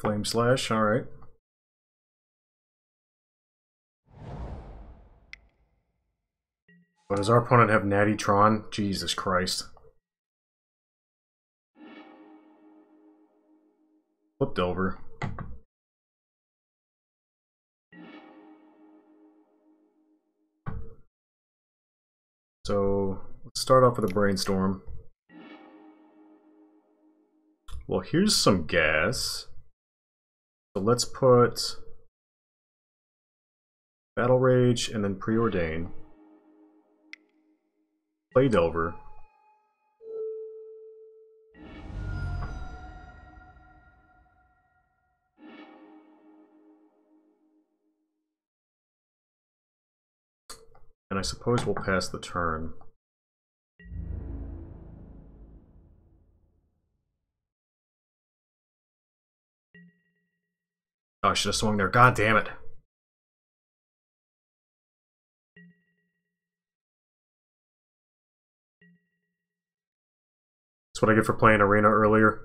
Flame Slash, alright. But does our opponent have Natty Tron? Jesus Christ. Flipped over. So, let's start off with a Brainstorm. Well, here's some gas. So let's put Battle Rage and then Preordain. Play Delver. And I suppose we'll pass the turn. Oh, I should have swung there. God damn it. That's what I get for playing Arena earlier.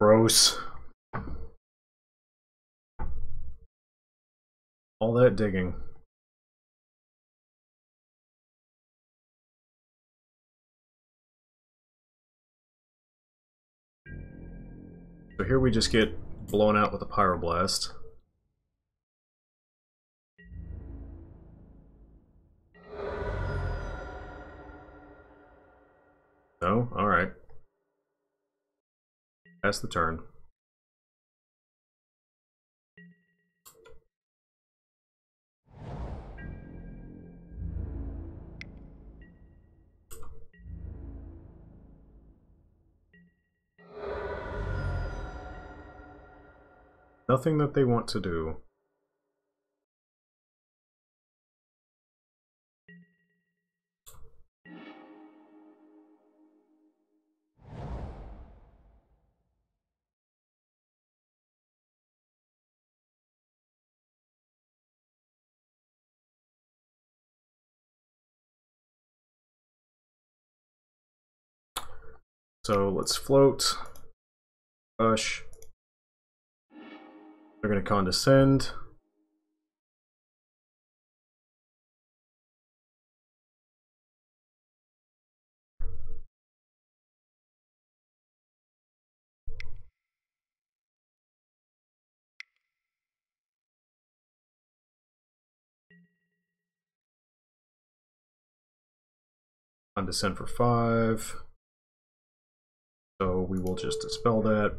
Gross. All that digging. So here we just get blown out with a pyroblast. No? Alright. Pass the turn. Nothing that they want to do. So let's float. Rush. They're going to condescend. Condescend for 5. So we will just dispel that.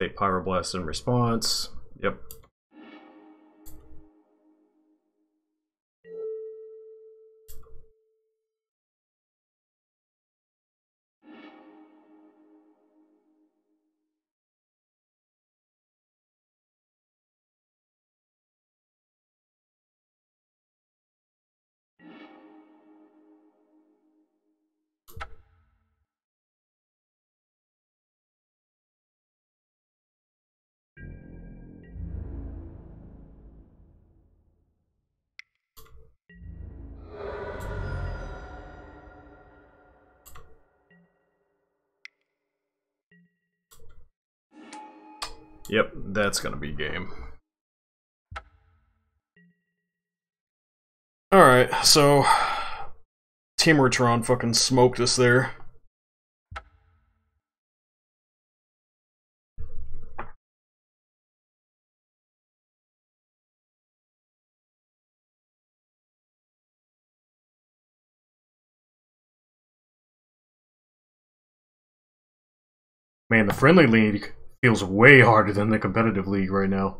Take Pyroblast in response. Yep. Yep, that's gonna be game. Alright, so Timortron fucking smoked us there. Man, the friendly league feels way harder than the competitive league right now.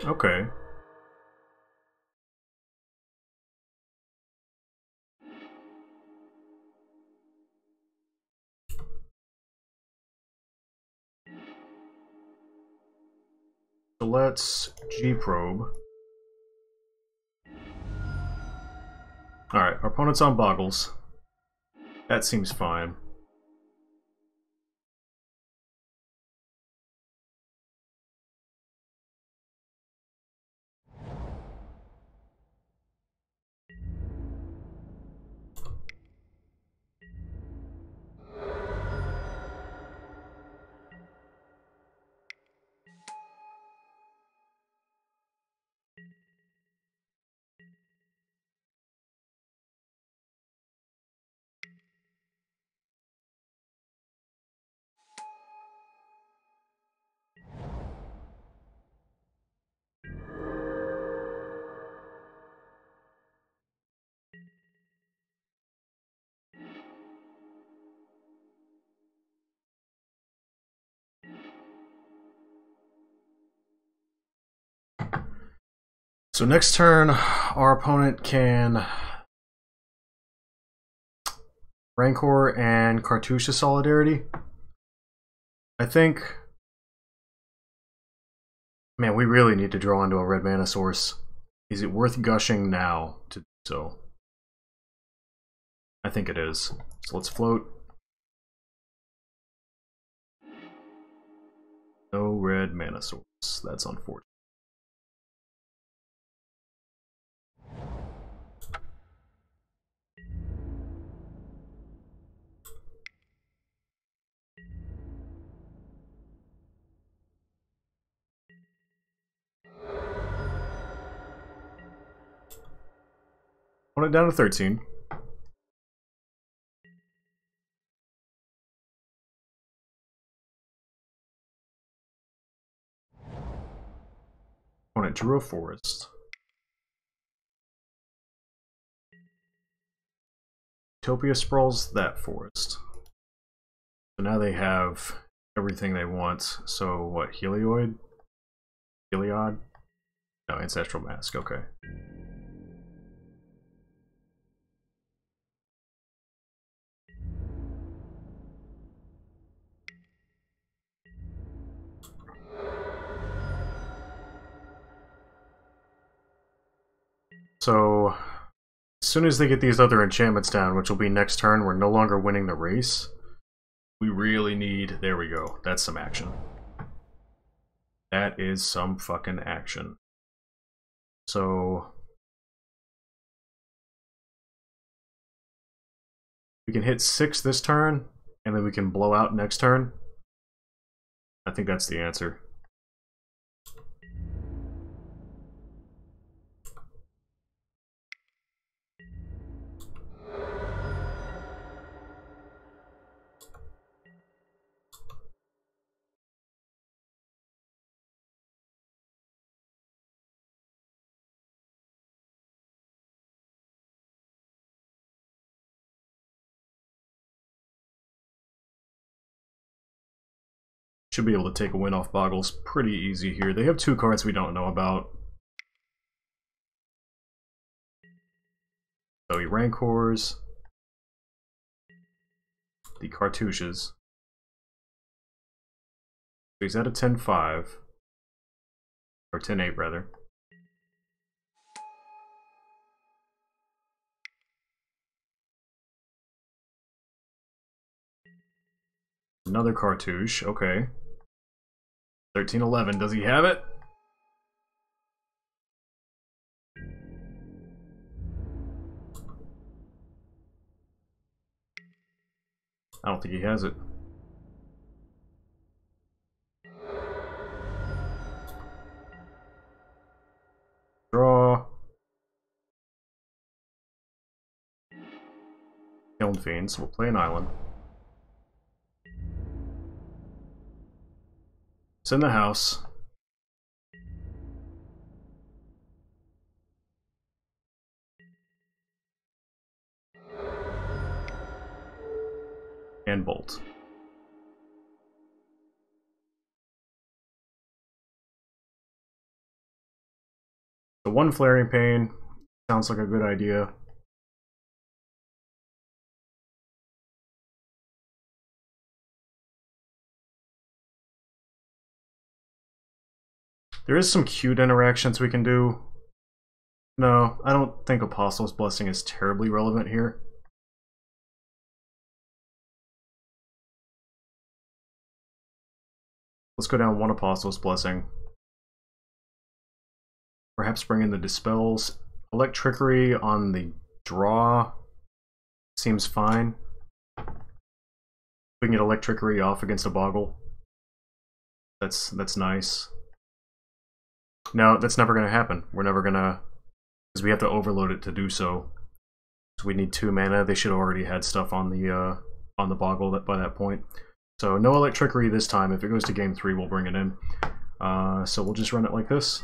Okay. So let's G-probe. Alright, our opponent's on Boggles. That seems fine. So next turn, our opponent can Rancor and Cartouche of Solidarity. I think, man, we really need to draw into a red mana source. Is it worth gushing now to do so? I think it is. So let's float. No red mana source. That's unfortunate. Put it down to 13. Opponent drew a forest. Utopia sprawls that forest. So now they have everything they want. So what, Helioid? Heliod? No, Ancestral Mask, okay. So, as soon as they get these other enchantments down, which will be next turn, we're no longer winning the race. We really need... There we go. That's some action. That is some fucking action. So... we can hit 6 this turn, and then we can blow out next turn. I think that's the answer. Should be able to take a win off Boggles pretty easy here. They have 2 cards we don't know about. So he Rancors. The Cartouches. So he's at a 10-5. Or 10-8 rather. Another Cartouche, okay. 13-11, does he have it? I don't think he has it. Draw. Kiln Fiends, we'll play an island. It's in the house. And bolt. So 1 Flaring Pain sounds like a good idea. There is some cute interactions we can do. No, I don't think Apostle's Blessing is terribly relevant here. Let's go down 1 Apostle's Blessing. Perhaps bring in the Dispels. Electrickery on the draw seems fine. We can get Electrickery off against a Boggle. That's nice. No, that's never going to happen. We're never going to... because we have to overload it to do so. So we need 2 mana. They should have already had stuff on the Boggle by that point. So no Electrickery this time. If it goes to game 3, we'll bring it in. So we'll just run it like this.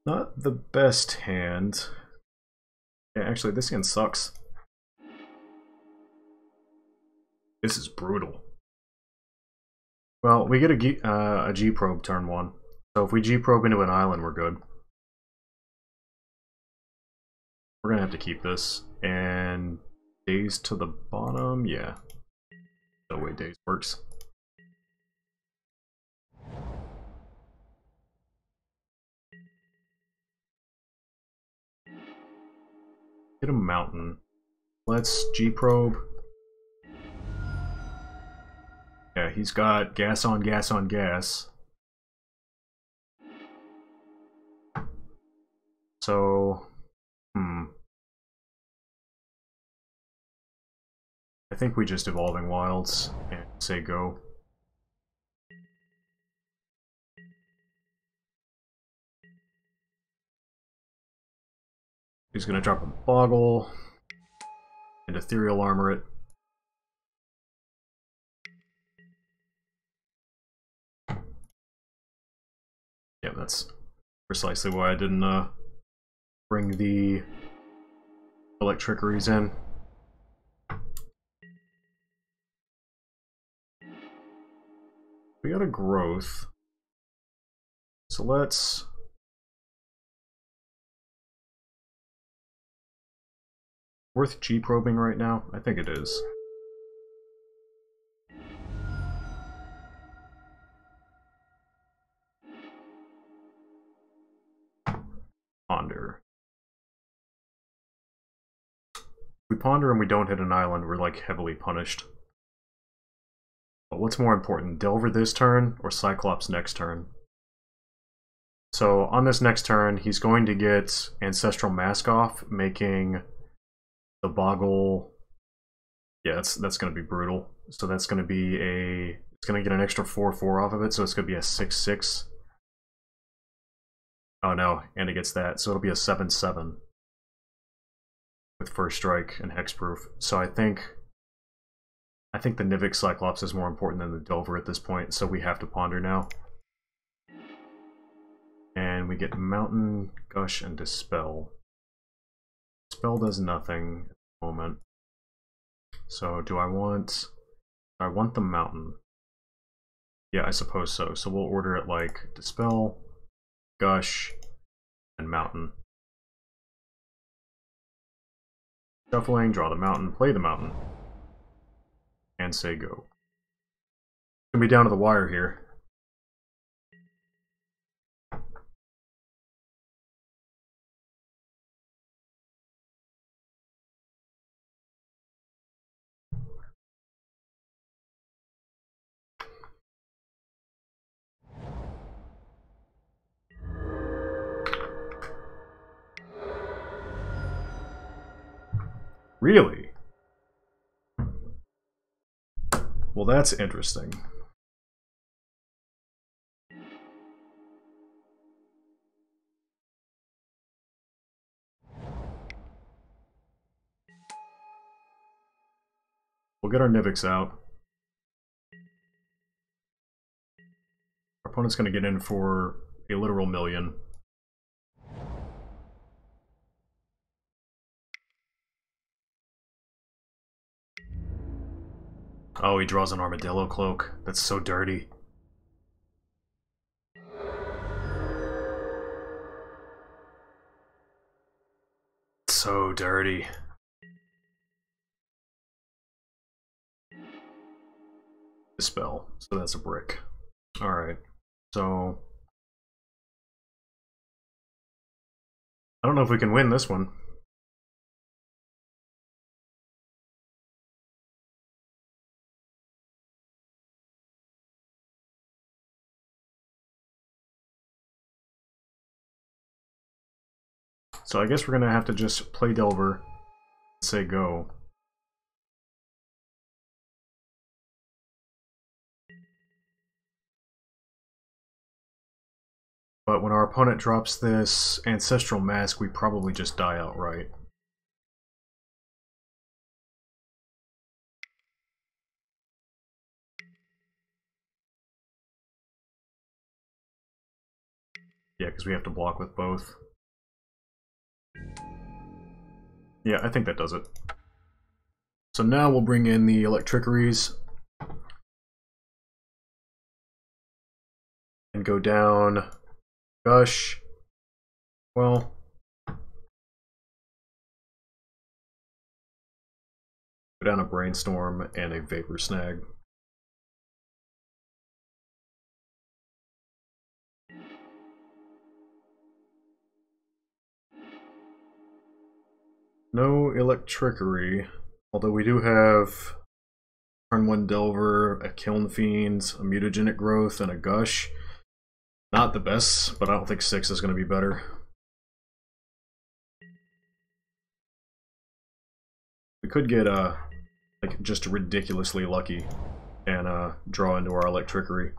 Not the best hand. Yeah, actually, this hand sucks. This is brutal. Well, we get a G-probe turn 1. So if we G-probe into an island, we're good. We're gonna have to keep this. And daze to the bottom, yeah. The way daze works. Get a mountain. Let's G-probe. Yeah, he's got gas on gas on gas. So, I think we just Evolving Wilds and say go. He's gonna drop a Boggle and Ethereal Armor it. Yeah, that's precisely why I didn't bring the Electrickeries in. We got a growth. So let's... Worth G-probing right now? I think it is. Ponder. If we ponder and we don't hit an island, we're like heavily punished. But what's more important, Delver this turn or Cyclops next turn? So on this next turn, he's going to get Ancestral Mask off, making the Boggle... Yeah, that's going to be brutal. So that's going to be a... It's going to get an extra 4/4 off of it, so it's going to be a 6/6. Oh no, and it gets that, so it'll be a 7/7 with First Strike and Hexproof. So I think the Nivix Cyclops is more important than the Delver at this point, so we have to ponder now. And we get Mountain, Gush, and Dispel. Dispel does nothing at the moment. So do I want the Mountain? Yeah, I suppose so. So we'll order it like Dispel, Gush, and Mountain. Shuffling, draw the Mountain, play the Mountain. And say go. Gonna be down to the wire here. Really? Well, that's interesting. We'll get our Nivix out. Our opponent's going to get in for a literal million. Oh, he draws an Armadillo Cloak. That's so dirty. So dirty. Dispel. So that's a brick. Alright. So... I don't know if we can win this one. So I guess we're gonna have to just play Delver and say go. But when our opponent drops this Ancestral Mask, we probably just die outright. Yeah, because we have to block with both. Yeah, I think that does it. So now we'll bring in the Electricities. And go down Gush. Well, go down a Brainstorm and a Vapor Snag. No Electricity, although we do have turn 1 Delver, a Kiln Fiend, a Mutagenic Growth, and a Gush. Not the best, but I don't think 6 is going to be better. We could get like just ridiculously lucky and draw into our Electricity.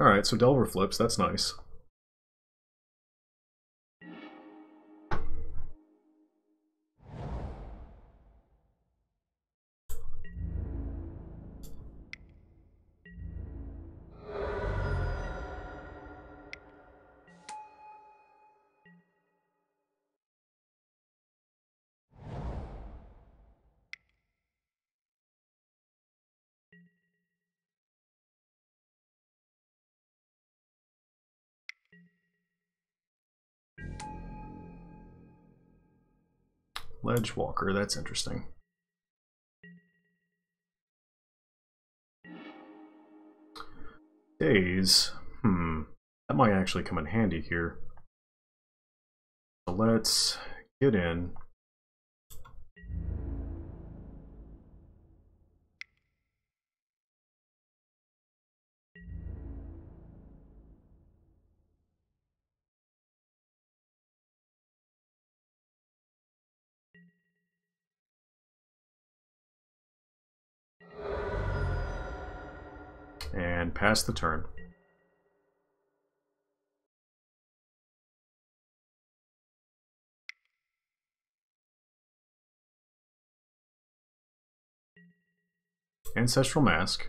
Alright, so Delver flips, that's nice. Ledge Walker, that's interesting. Days, that might actually come in handy here. So let's get in. And pass the turn. Ancestral Mask.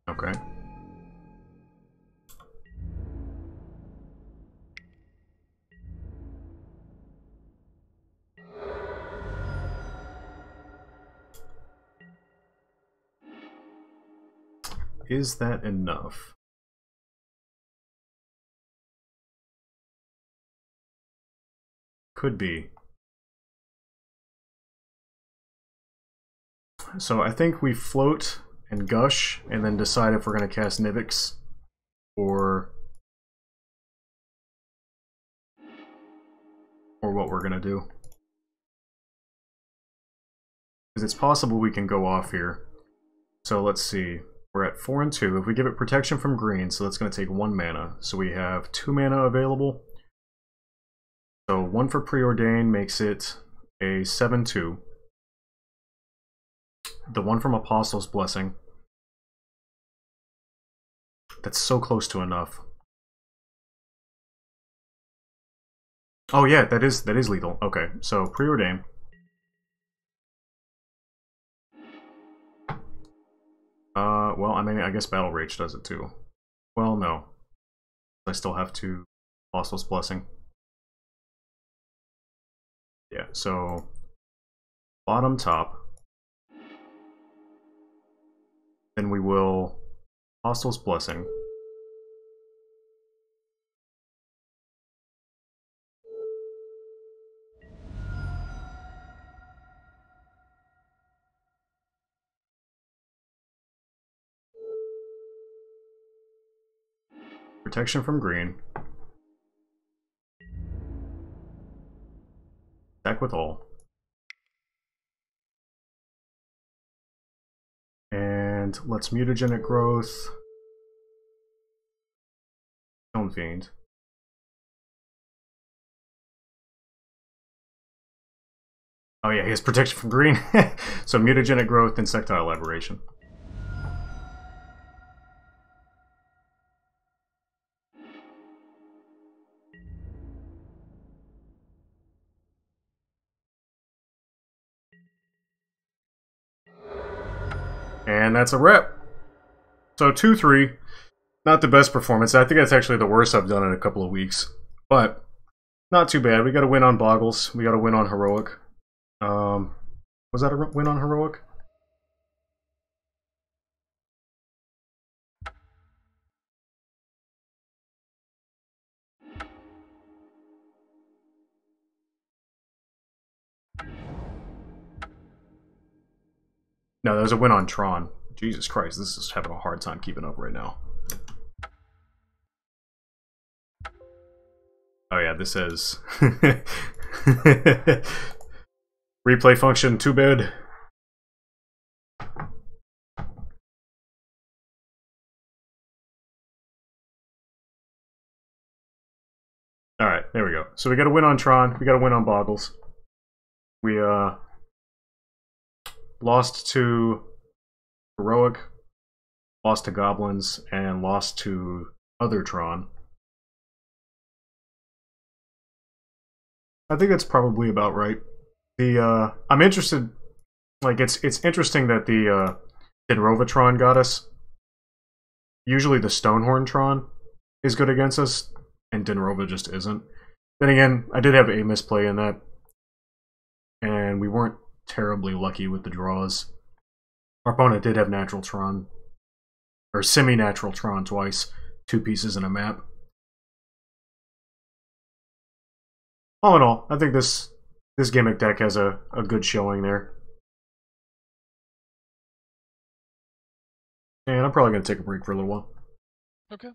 Okay. Is that enough? Could be. So I think we float and Gush, and then decide if we're going to cast Nivix, or what we're going to do. Because it's possible we can go off here. So let's see. We're at 4 and 2. If we give it protection from green, so that's going to take 1 mana. So we have 2 mana available. So 1 for Preordain makes it a 7/2. The 1 from Apostle's Blessing. That's so close to enough. Oh yeah, that is lethal. Okay, so Preordain. Well, I mean, I guess Battle Rage does it too. Well, no. I still have to Apostle's Blessing. Yeah, so bottom top. Then we will Apostle's Blessing. Protection from green. Attack with all. And let's Mutagenic Growth. Kiln Fiend. Oh yeah, he has protection from green. So Mutagenic Growth, Insectile Aberration. And that's a wrap. So 2-3. Not the best performance. I think that's actually the worst I've done in a couple of weeks. But not too bad. We got a win on Boggles. We got a win on Heroic. Was that a win on Heroic? No, that was a win on Tron. Jesus Christ, this is having a hard time keeping up right now. Oh yeah, this says replay function, too bad. Alright, there we go. So we got a win on Tron, we got a win on Boggles. We lost to Heroic, lost to Goblins, and lost to other Tron. I think that's probably about right. The I'm interested, like it's interesting that the Dinrovatron got us. Usually the Stonehorn Tron is good against us, and Dinrova just isn't. Then again, I did have a misplay in that, and we weren't terribly lucky with the draws. Our opponent did have Natural Tron, or Semi-Natural Tron twice, 2 pieces in a map. All in all, I think this gimmick deck has a good showing there. And I'm probably going to take a break for a little while. Okay.